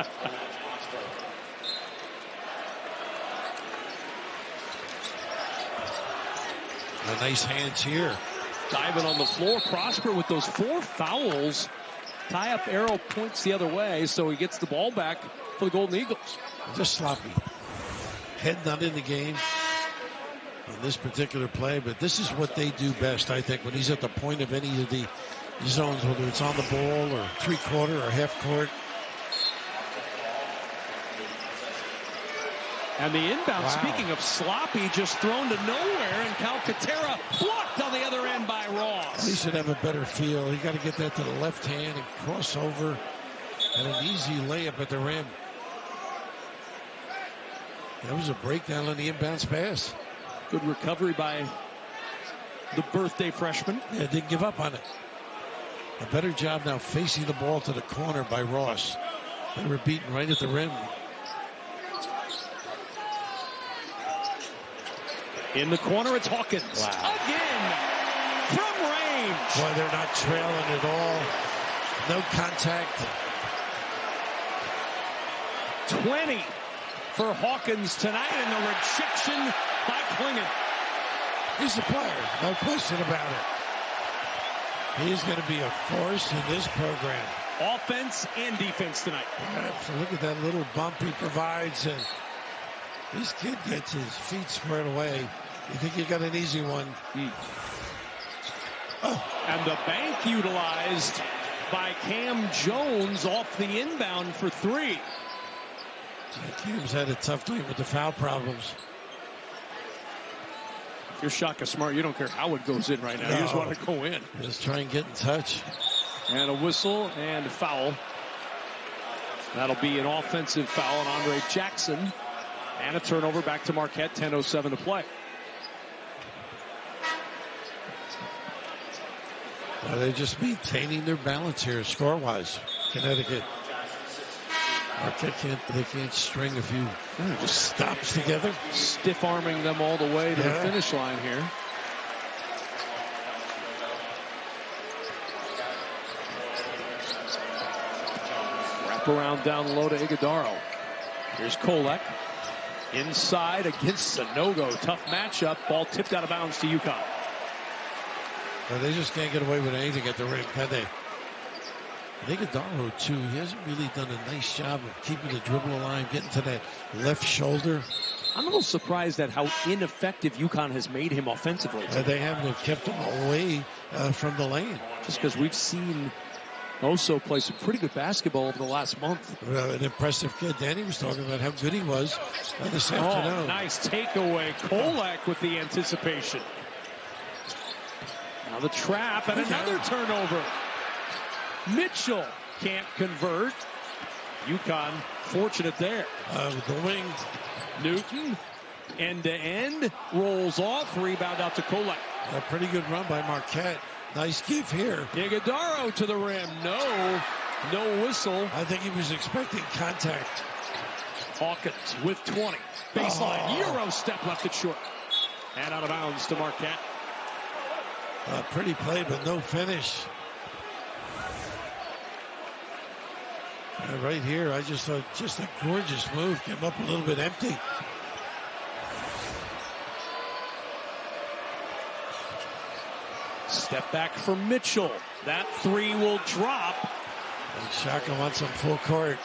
Nice hands here. Diving on the floor. Prosper with those 4 fouls. Tie-up arrow points the other way, so he gets the ball back for the Golden Eagles. Just sloppy. Head not in the game on this particular play, but this is what they do best, I think, when he's at the point of any of the zones, whether it's on the ball or three-quarter or half-court. And the inbound, speaking of sloppy, just thrown to nowhere, and Calcaterra blocked on the other end by Ross. He should have a better feel. You got to get that to the left hand and cross over, and an easy layup at the rim. That was a breakdown on the inbounds pass. Good recovery by the birthday freshman. Yeah, didn't give up on it. A better job now facing the ball to the corner by Ross. They were beaten right at the rim. In the corner, it's Hawkins. Wow. Again, from range. Boy, they're not trailing at all. No contact. 20 for Hawkins tonight, and the rejection by Klingon. He's a player, no question about it. He's going to be a force in this program. Offense and defense tonight. So look at that little bump he provides, and this kid gets his feet squared away. You think you got an easy one. And the bank utilized by Cam Jones off the inbound for 3. Cam's had a tough time with the foul problems. If you're Shaka Smart, you don't care how it goes in right now. You just want to go in. Just try and get in touch. And a whistle and a foul. That'll be an offensive foul on Andre Jackson. And a turnover back to Marquette. 10:07 to play. Well, they're just maintaining their balance here score-wise. Connecticut. Marquette can't string a few just stops together. Stiff arming them all the way to the finish line here. Wrap around down low to Iguodaro. Here's Kolek. Inside against Sanogo. Tough matchup. Ball tipped out of bounds to UConn. Well, they just can't get away with anything at the rim, can they? Iguodaro, too, he hasn't really done a nice job of keeping the dribble alive, getting to that left shoulder. I'm a little surprised at how ineffective UConn has made him offensively. They haven't kept him away from the lane. Just because we've seen Oso play some pretty good basketball over the last month. An impressive kid. Danny was talking about how good he was this afternoon. Nice takeaway. Kolek with the anticipation. Now the trap and another turnover. Mitchell can't convert. UConn fortunate there. With the wing. Newton end to end rolls off. Rebound out to Kolek. A pretty good run by Marquette. Nice give here. Iguodaro to the rim. No whistle. I think he was expecting contact. Hawkins with 20. Baseline. Euro step left it short. And out of bounds to Marquette. Pretty play, but no finish. Right here, I just thought just a gorgeous move. Came up a little bit empty. Step back for Mitchell. That three will drop. And Shaka wants him full court.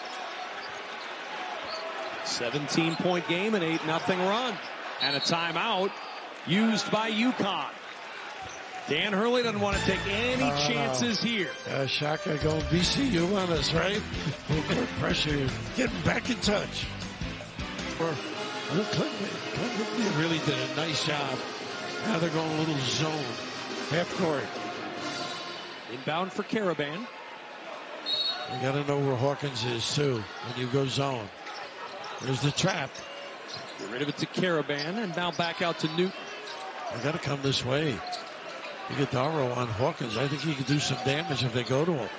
17-point game, an 8-0 run. And a timeout used by UConn. Dan Hurley doesn't want to take any chances here. Shaka going VCU on us, right? Full court pressure. Getting back in touch. Clinton really did a nice job. Now they're going a little zone. Half court. Inbound for Caravan. You got to know where Hawkins is, too, when you go zone. There's the trap. Get rid of it to Caravan, and now back out to Newton. They got to come this way. Iguodaro on Hawkins. I think he could do some damage if they go to him.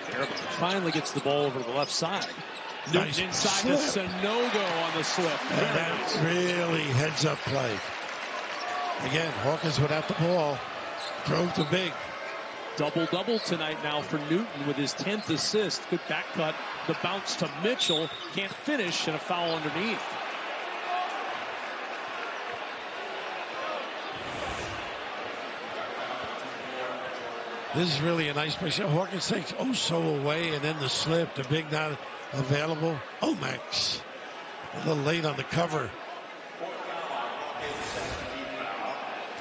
Caravan finally gets the ball over to the left side. Nice Newton inside slip. to Sanogo on the slip. And that really heads-up play. Again, Hawkins without the ball. Drove to big. Double-double tonight now for Newton with his 10th assist. Good back cut. The bounce to Mitchell. Can't finish, and a foul underneath. This is really a nice play. Hawkins takes Oso away, and then the slip. The big not available. Omax. A little late on the cover.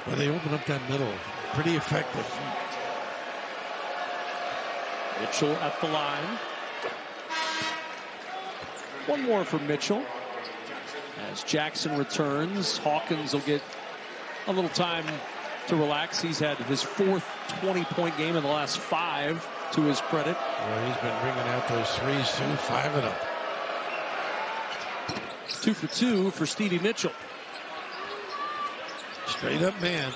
Well, they open up that middle. Pretty effective. Mitchell at the line. One more for Mitchell. As Jackson returns, Hawkins will get a little time to relax. He's had his fourth 20-point game in the last 5, to his credit. Well, he's been bringing out those threes, too. 5 of them. 2 for 2 for Stevie Mitchell. Straight up man.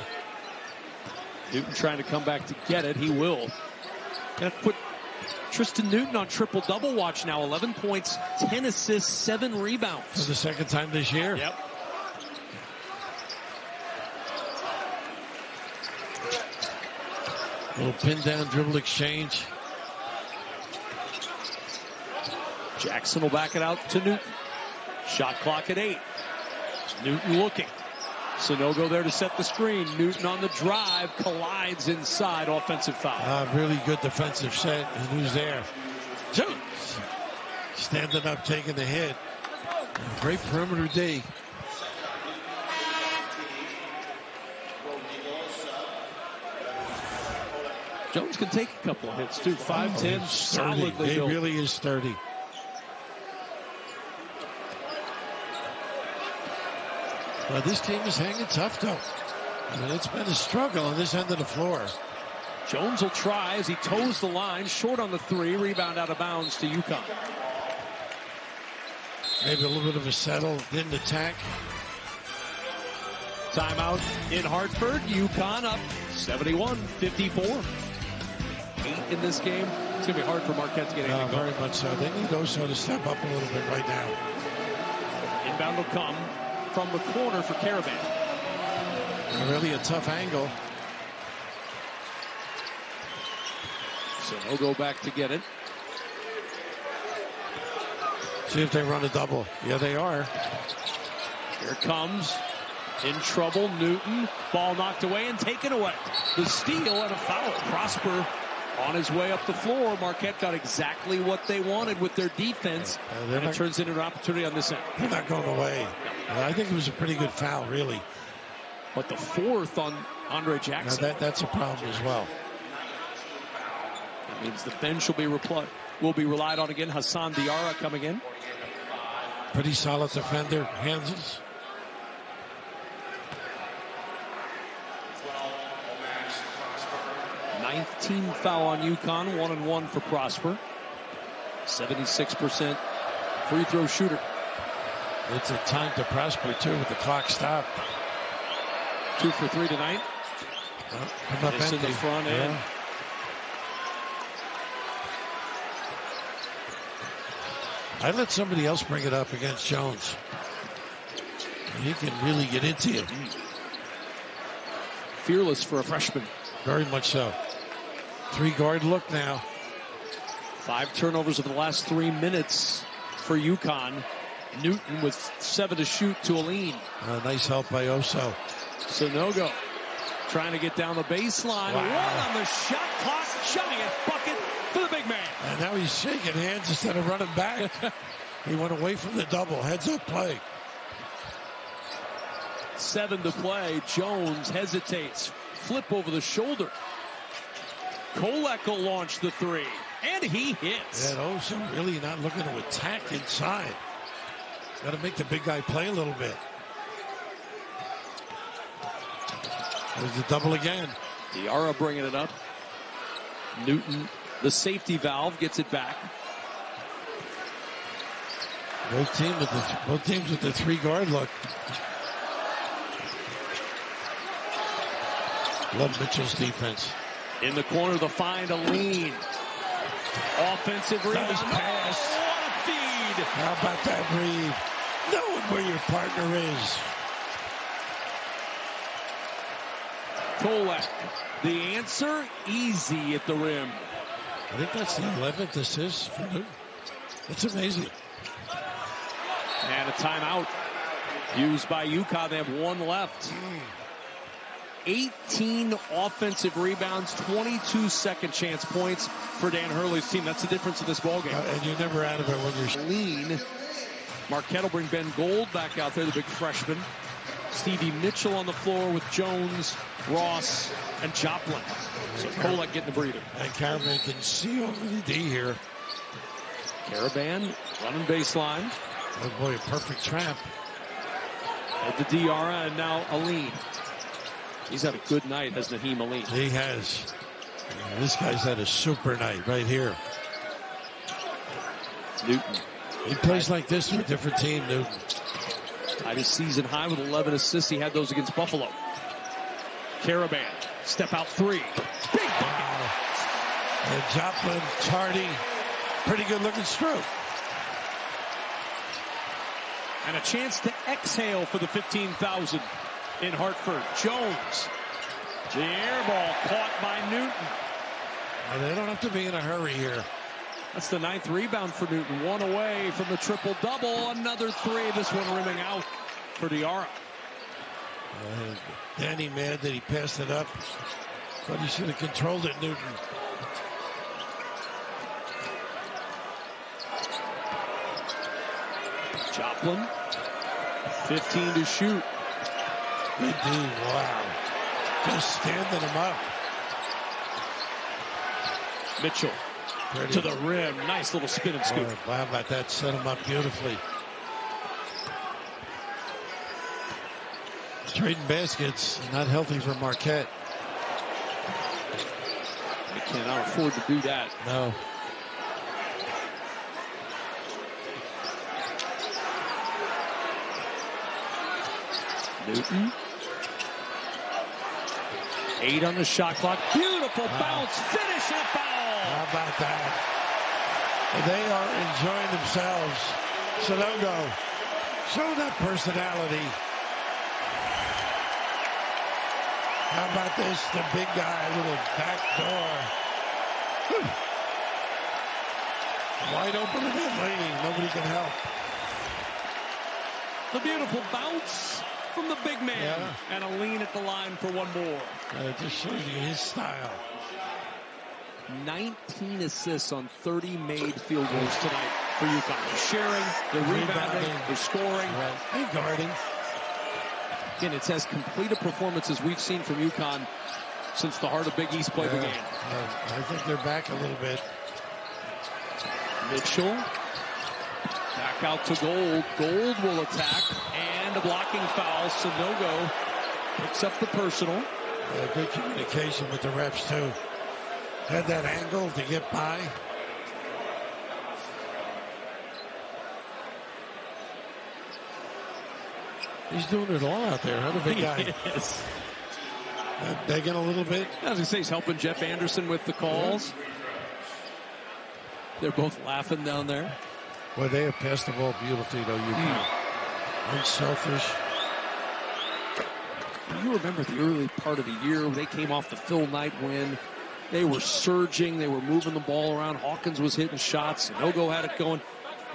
Newton trying to come back to get it. He will. Gonna put Tristan Newton on triple-double watch now. 11 points, 10 assists, 7 rebounds. For the second time this year. Yep. Little pin-down dribble exchange. Jackson will back it out to Newton. Shot clock at 8. Newton looking. Sanogo there to set the screen. Newton on the drive, collides inside. Offensive foul. Really good defensive set. And who's there? Jones. Standing up, taking the hit. Great perimeter D. Jones can take a couple of hits, too. 5'10", solidly built. He really is sturdy. Well, this team is hanging tough, though. I mean, it's been a struggle on this end of the floor. Jones will try as he toes the line, short on the three, rebound out of bounds to UConn. Maybe a little bit of a settle, didn't attack. Timeout in Hartford. UConn up 71-54. 8 in this game. It's going to be hard for Marquette to get anything going. Very much so. They need Oso to step up a little bit right now. Inbound will come from the corner for Caravan. Really a tough angle. So he'll go back to get it. See if they run a double. Yeah, they are. Here comes, in trouble, Newton. Ball knocked away and taken away. The steal and a foul. Prosper on his way up the floor. Marquette got exactly what they wanted with their defense. And it turns into an opportunity on this end. They're not going away. I think it was a pretty good foul, really. But the fourth on Andre Jackson. Now that's a problem as well. That means the bench will be relied on again. Hassan Diarra coming in. Pretty solid defender. Hands. 19th foul on UConn. 1-1 for Prosper. 76% free throw shooter. It's a time to Prosper, too, with the clock stopped. 2 for 3 tonight. Come up in the front end. I let somebody else bring it up against Jones. He can really get into you. Fearless for a freshman. Very much so. 3-guard look now. 5 turnovers over the last 3 minutes for UConn. Newton with 7 to shoot to Aline. Nice help by Oso. Sonogo trying to get down the baseline. Wow. 1 on the shot clock. Shutting it. Bucket for the big man. And now he's shaking hands instead of running back. He went away from the double. Heads up play. 7 to play. Jones hesitates. Flip over the shoulder. Kolek will launch the 3. And he hits. And Oso really not looking to attack inside. Got to make the big guy play a little bit. There's the double again. Diarra bringing it up. Newton, the safety valve, gets it back. Both teams with the 3-guard look. Love Mitchell's defense. In the corner, the find, Aline. Offensive rebound. Nice pass. What a feed. How about that read? Knowing where your partner is. Kolek, the answer, easy at the rim. I think that's the 11th assist for Newton. That's amazing. And a timeout used by UConn. They have 1 left. 18 offensive rebounds, 22 second chance points for Dan Hurley's team. That's the difference in this ballgame. And you're never out of it when you're lean. Marquette will bring Ben Gold back out there, the big freshman. Stevie Mitchell on the floor with Jones, Ross, and Joplin. So Kolek getting the breather. And Caravan can see over the D here. Caravan running baseline. Oh boy, a perfect trap. At the Diarra and now Aline. He's had a good night, has Naheem Aline. He has. This guy's had a super night right here. Newton. He plays like this for a different team, Newton. Tied his season high with 11 assists. He had those against Buffalo. Caravan, step out 3. Big wow. And Joplin, Chardy, pretty good looking stroke. And a chance to exhale for the 15,000 in Hartford. Jones, the air ball caught by Newton. And they don't have to be in a hurry here. That's the 9th rebound for Newton. 1 away from the triple-double. Another 3. This one rimming out for Diarra. Danny mad that he passed it up. But he should have controlled it, Newton. Joplin, 15 to shoot. Good D, wow. Just standing him up. Mitchell to the rim. Nice little spin and scoop. Wow, about that. Set him up beautifully. Trading baskets, not healthy for Marquette. They cannot afford to do that. No. Newton. 8 on the shot clock. Beautiful bounce. Finish and foul. How about that? They are enjoying themselves. Sanogo, show that personality. How about this? The big guy, little back door. Whew. Wide open in that lane. Nobody can help. The beautiful bounce from the big man. Yeah. And a lean at the line for one more. It just shows you his style. 19 assists on 30 made field goals tonight for UConn. They're sharing, they're rebounding, they're scoring. Right. And guarding. Again, it's as complete a performance as we've seen from UConn since the Heart of Big East played the game. I think they're back a little bit. Mitchell back out to Gold. Gold will attack, and a blocking foul. Sanogo picks up the personal. Good communication with the refs, too. Had that angle to get by. He's doing it all out there, huh, the big guy? Yes. Begging a little bit. I was going to say, he's helping Jeff Anderson with the calls. They're both laughing down there. Well, they have passed the ball beautifully, though, UConn. Unselfish. You remember the early part of the year, they came off the Phil Knight win. They were surging. They were moving the ball around. Hawkins was hitting shots. Sanogo had it going.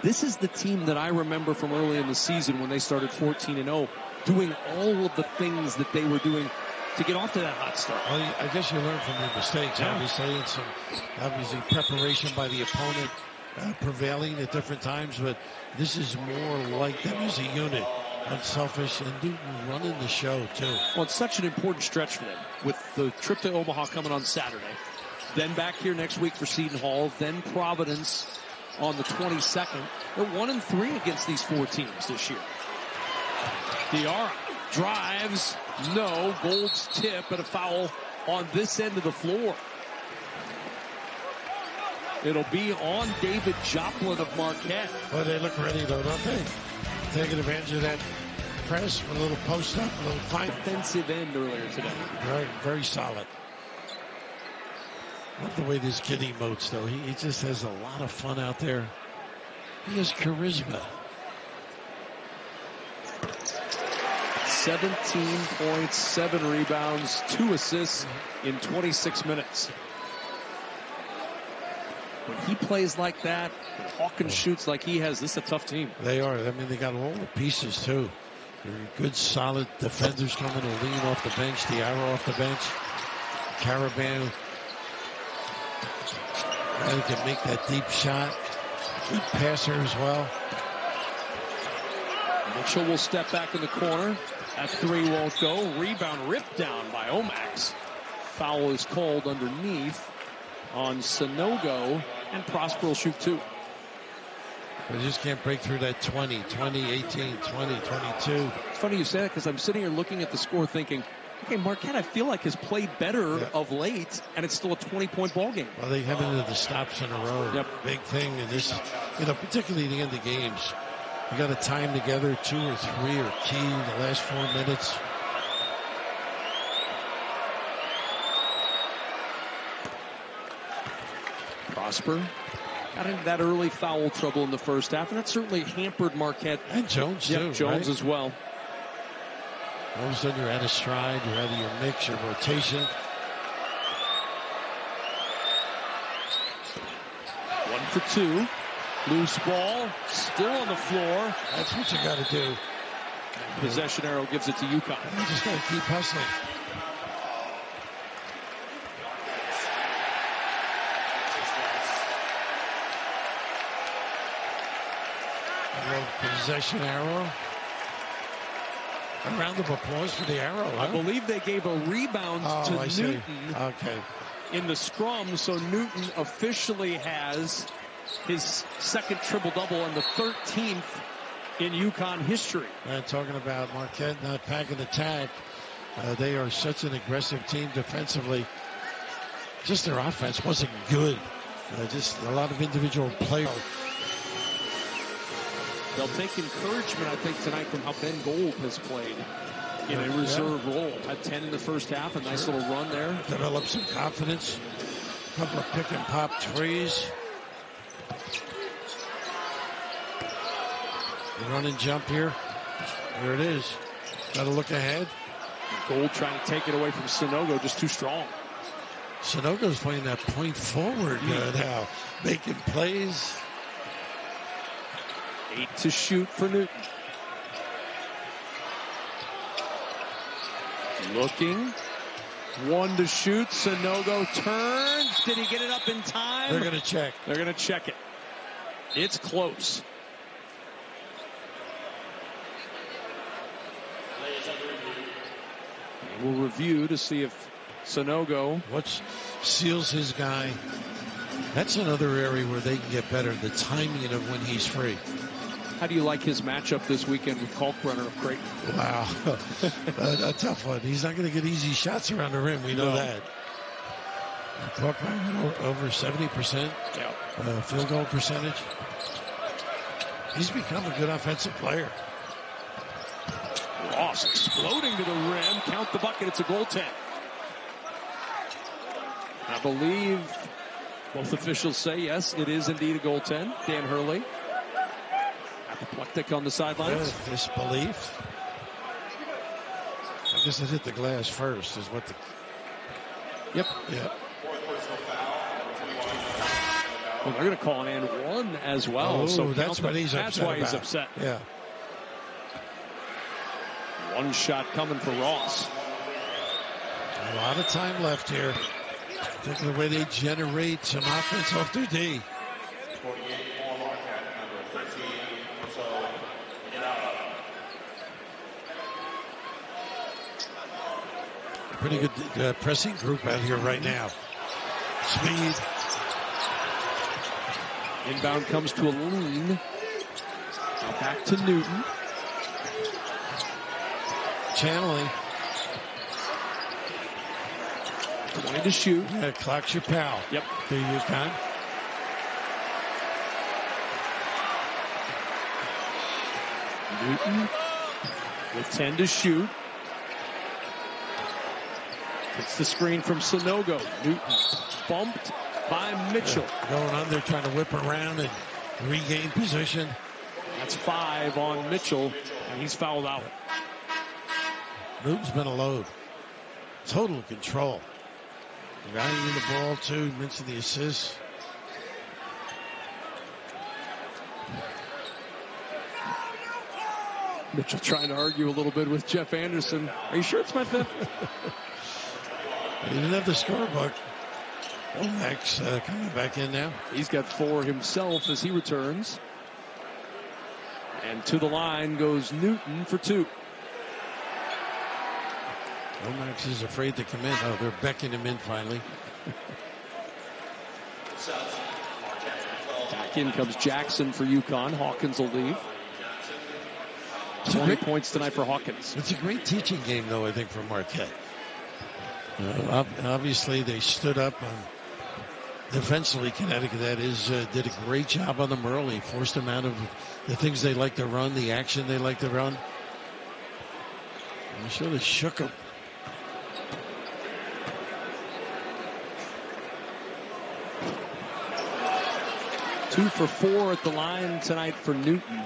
This is the team that I remember from early in the season when they started 14-0, doing all of the things that they were doing to get off to that hot start. Well, I guess you learn from your mistakes, obviously, and some obviously preparation by the opponent, prevailing at different times. But this is more like them as a unit. Unselfish, and Newton running the show, too. Well, it's such an important stretch for them with the trip to Omaha coming on Saturday. Then back here next week for Seton Hall. Then Providence on the 22nd. They're 1-3 against these 4 teams this year. Diarra drives. No. Gold's tip and a foul on this end of the floor. It'll be on David Joplin of Marquette. Well, they look ready, though, don't they? Taking advantage of that press with a little post up, a little fine. Defensive end earlier today. Right, very solid. Love the way this kid emotes, though. He just has a lot of fun out there. He has charisma. 17 points, 7 rebounds, 2 assists in 26 minutes. When he plays like that, when Hawkins shoots like he has, this is a tough team. They are. I mean, they got all the pieces, too. They're good, solid defenders coming to lean off the bench. Diarra off the bench. Caravan. They can make that deep shot. Good passer as well. Mitchell will step back in the corner. That 3 won't go. Rebound ripped down by Omax. Foul is called underneath on Sanogo, and Prosper will shoot 2. They just can't break through that 20, 18, 20, 22. It's funny you say that because I'm sitting here looking at the score thinking, okay, Marquette I feel like has played better of late, and it's still a 20-point ball game. Well, they have into the stops in a row. Yep. Big thing in this, particularly the end of games. You got to time together. 2 or 3 are key in the last 4 minutes. Prosper got into that early foul trouble in the first half, and that certainly hampered Marquette. And Jones, too. Jones right? as well. All of a sudden, you're out of stride. You're out of your mix, your rotation. 1 for 2. Loose ball, still on the floor. That's what you got to do. Possession arrow gives it to UConn. You just got to keep hustling. Possession arrow. A round of applause for the arrow. Huh? I believe they gave a rebound to Newton in the scrum, so Newton officially has his second triple-double and the 13th in UConn history. Talking about Marquette not packing the tack. They are such an aggressive team defensively. Just their offense wasn't good. Just a lot of individual play. They'll take encouragement, I think, tonight from how Ben Gold has played in a reserve role. Had 10 in the first half, a nice little run there. Develop some confidence. A couple of pick and pop threes. The run and jump here. There it is. Got to look ahead. Gold trying to take it away from Sanogo, just too strong. Sanogo's playing that point forward now, making plays. 8 to shoot for Newton. Looking. 1 to shoot. Sanogo turns. Did he get it up in time? They're going to check. They're going to check it. It's close. And we'll review to see if Sanogo. What seals his guy? That's another area where they can get better. The timing of when he's free. How do you like his matchup this weekend with Kalkbrenner of Creighton? Wow. A tough one. He's not going to get easy shots around the rim. We know that. Kalkbrenner over 70% field goal percentage. He's become a good offensive player. Ross exploding to the rim. Count the bucket. It's a goaltend. I believe both officials say yes, it is indeed a goaltend. Dan Hurley. Apoplectic on the sidelines. Disbelief. I guess it hit the glass first is what the... Yep. Well, they're going to call an and one as well. Oh, so that's what he's upset That's why he's about. upset. Yeah. One shot coming for Ross. A lot of time left here. Think of the way they generate some offense off their D. Pretty good pressing group out here right now. Speed. Inbound comes to a lean. Now back to Newton. Channeling. 20 to shoot. Yeah, clocks your pal. Yep. Do UConn. Newton with 10 to shoot. It's the screen from Sanogo. Newton bumped by Mitchell. Going on there trying to whip around and regain position. That's 5 on Mitchell, and he's fouled out. Newton's been a load. Total control. Valuing the ball, too. Mentioned the assist. Mitchell trying to argue a little bit with Jeff Anderson. Are you sure it's my fifth? He didn't have the scorebook. Max coming back in now. He's got 4 himself as he returns. And to the line goes Newton for 2. Max is afraid to come in. Oh, they're beckoning him in finally. Back in comes Jackson for UConn. Hawkins will leave. 20 points tonight for Hawkins. It's a great teaching game, though, I think, for Marquette. Obviously, they stood up on defensively. Connecticut, that is, did a great job on them early. Forced them out of the things they like to run, the action they like to run. I'm sure they shook them. Two for 4 at the line tonight for Newton.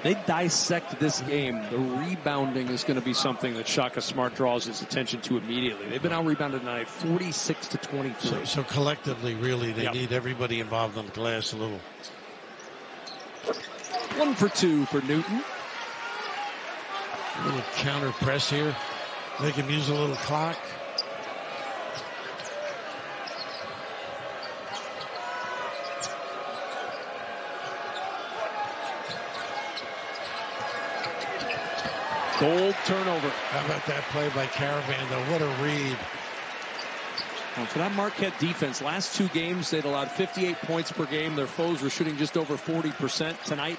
They dissect this game. The rebounding is going to be something that Shaka Smart draws his attention to immediately. They've been out-rebounded tonight 46-23. So collectively, really, they need everybody involved on the glass a little. 1 for 2 for Newton. A little counter press here. Make him use a little clock. Gold turnover. How about that play by Caravan, though? What a read. Well, for that Marquette defense, last 2 games, they'd allowed 58 points per game. Their foes were shooting just over 40%. Tonight,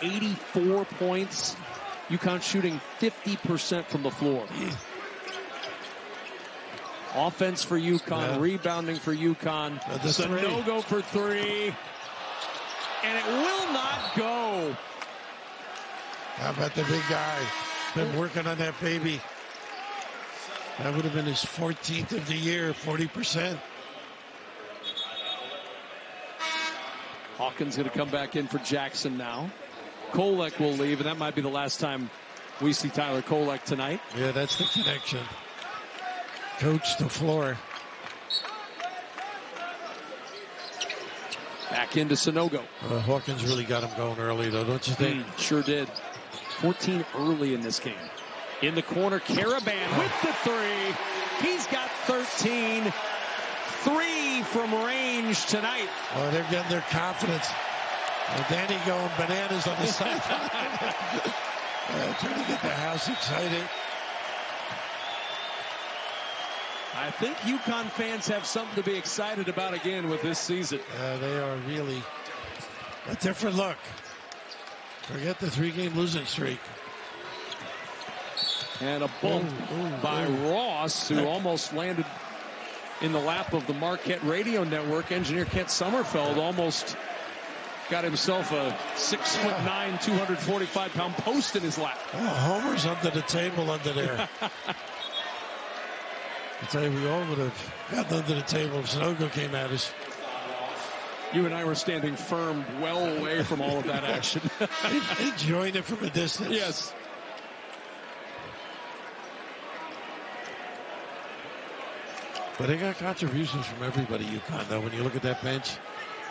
84 points. UConn shooting 50% from the floor. Offense for UConn, rebounding for UConn. Sanogo for three. And it will not go. How about the big guy? Been working on that baby. That would have been his 14th of the year, 40%. Hawkins going to come back in for Jackson now. Kolek will leave, and that might be the last time we see Tyler Kolek tonight. Yeah, that's the connection. Coach the floor. Back into Sanogo. Hawkins really got him going early, though, don't you think? Sure did. 14 early in this game. In the corner, Caravan with the three. He's got 13. 3 from range tonight. Oh, they're getting their confidence. Danny going bananas on the sideline. Trying to get the house excited. I think UConn fans have something to be excited about again with this season. They are really a different look. Forget the 3-game losing streak. And a bump by Ross, who almost landed in the lap of the Marquette radio network. Engineer Kent Sommerfeld almost got himself a 6'9", 245-pound post in his lap. Oh, Homer's under the table under there. I tell you, we all would have gotten under the table if Sanogo came at us. You and I were standing firm well away from all of that action. Enjoying it from a distance. Yes. But they got contributions from everybody, UConn, though. When you look at that bench,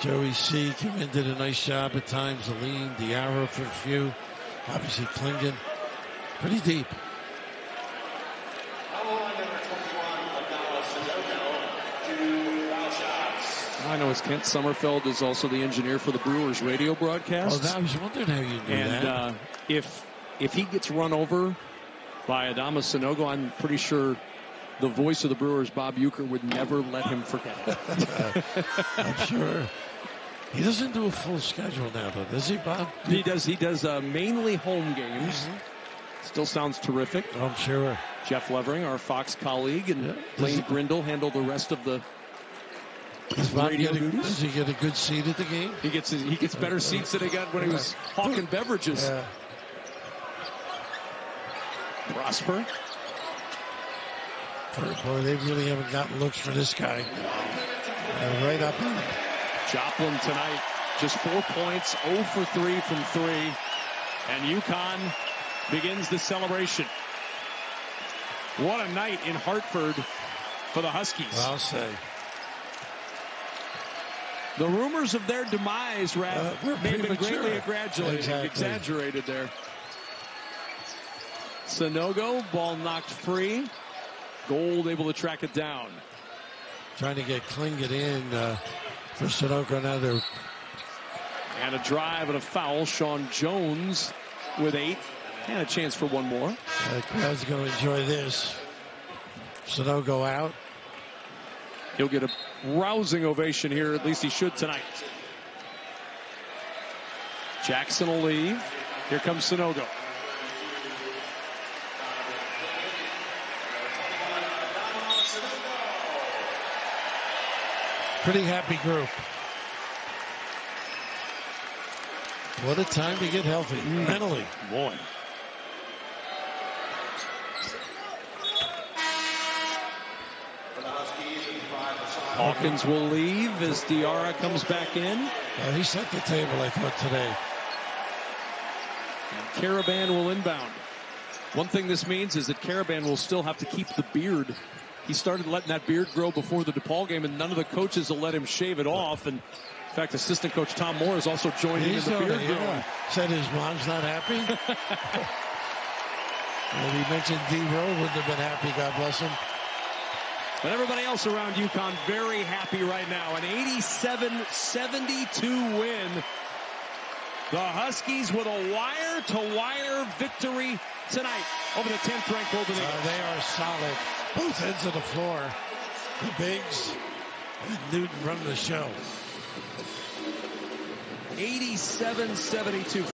Joey C. came in, did a nice job at times. Aline, Diarra for a few. Obviously, Klingen. Pretty deep. I know as Kent Sommerfeld is also the engineer for the Brewers radio broadcast. Oh, I was wondering how you knew that. And if he gets run over by Adama Sanogo, I'm pretty sure the voice of the Brewers, Bob Uecker, would never let him forget it. I'm sure. He doesn't do a full schedule now, though, does he, Bob? He does. He does mainly home games. Still sounds terrific. I'm sure. Jeff Levering, our Fox colleague, and Lane Grindle handle the rest of the radio duties. Does he get a good seat at the game? He gets better seats than he got when he was hawking beverages. Yeah. Prosper. Boy, they really haven't gotten looks for this guy. Right up in. Joplin tonight, just 4 points, 0 for 3 from 3. And UConn begins the celebration. What a night in Hartford for the Huskies. I'll say. The rumors of their demise, Raph, may have been greatly exaggerated there. Sanogo, ball knocked free. Gold able to track it down. Trying to get Klingen in for Sanogo now. And a drive and a foul. Sean Jones with 8. And a chance for one more. The crowd's going to enjoy this. Sanogo out. He'll get a rousing ovation here. At least he should tonight. Jackson will leave. Here comes Sanogo. Pretty happy group. What a time to get healthy, mentally. Boy. Hawkins will leave as Diarra comes back in. He set the table, I thought, today. And Caravan will inbound. One thing this means is that Caravan will still have to keep the beard. He started letting that beard grow before the DePaul game, and none of the coaches will let him shave it off. And in fact, assistant coach Tom Moore is also joining in the beard growing. Said his mom's not happy. Well, he mentioned D. Rowe wouldn't have been happy, God bless him. But everybody else around UConn very happy right now. An 87-72 win. The Huskies with a wire-to-wire victory tonight over the 10th ranked Golden Eagles. They are solid. Both ends of the floor. The Bigs and Newton run the show. 87-72.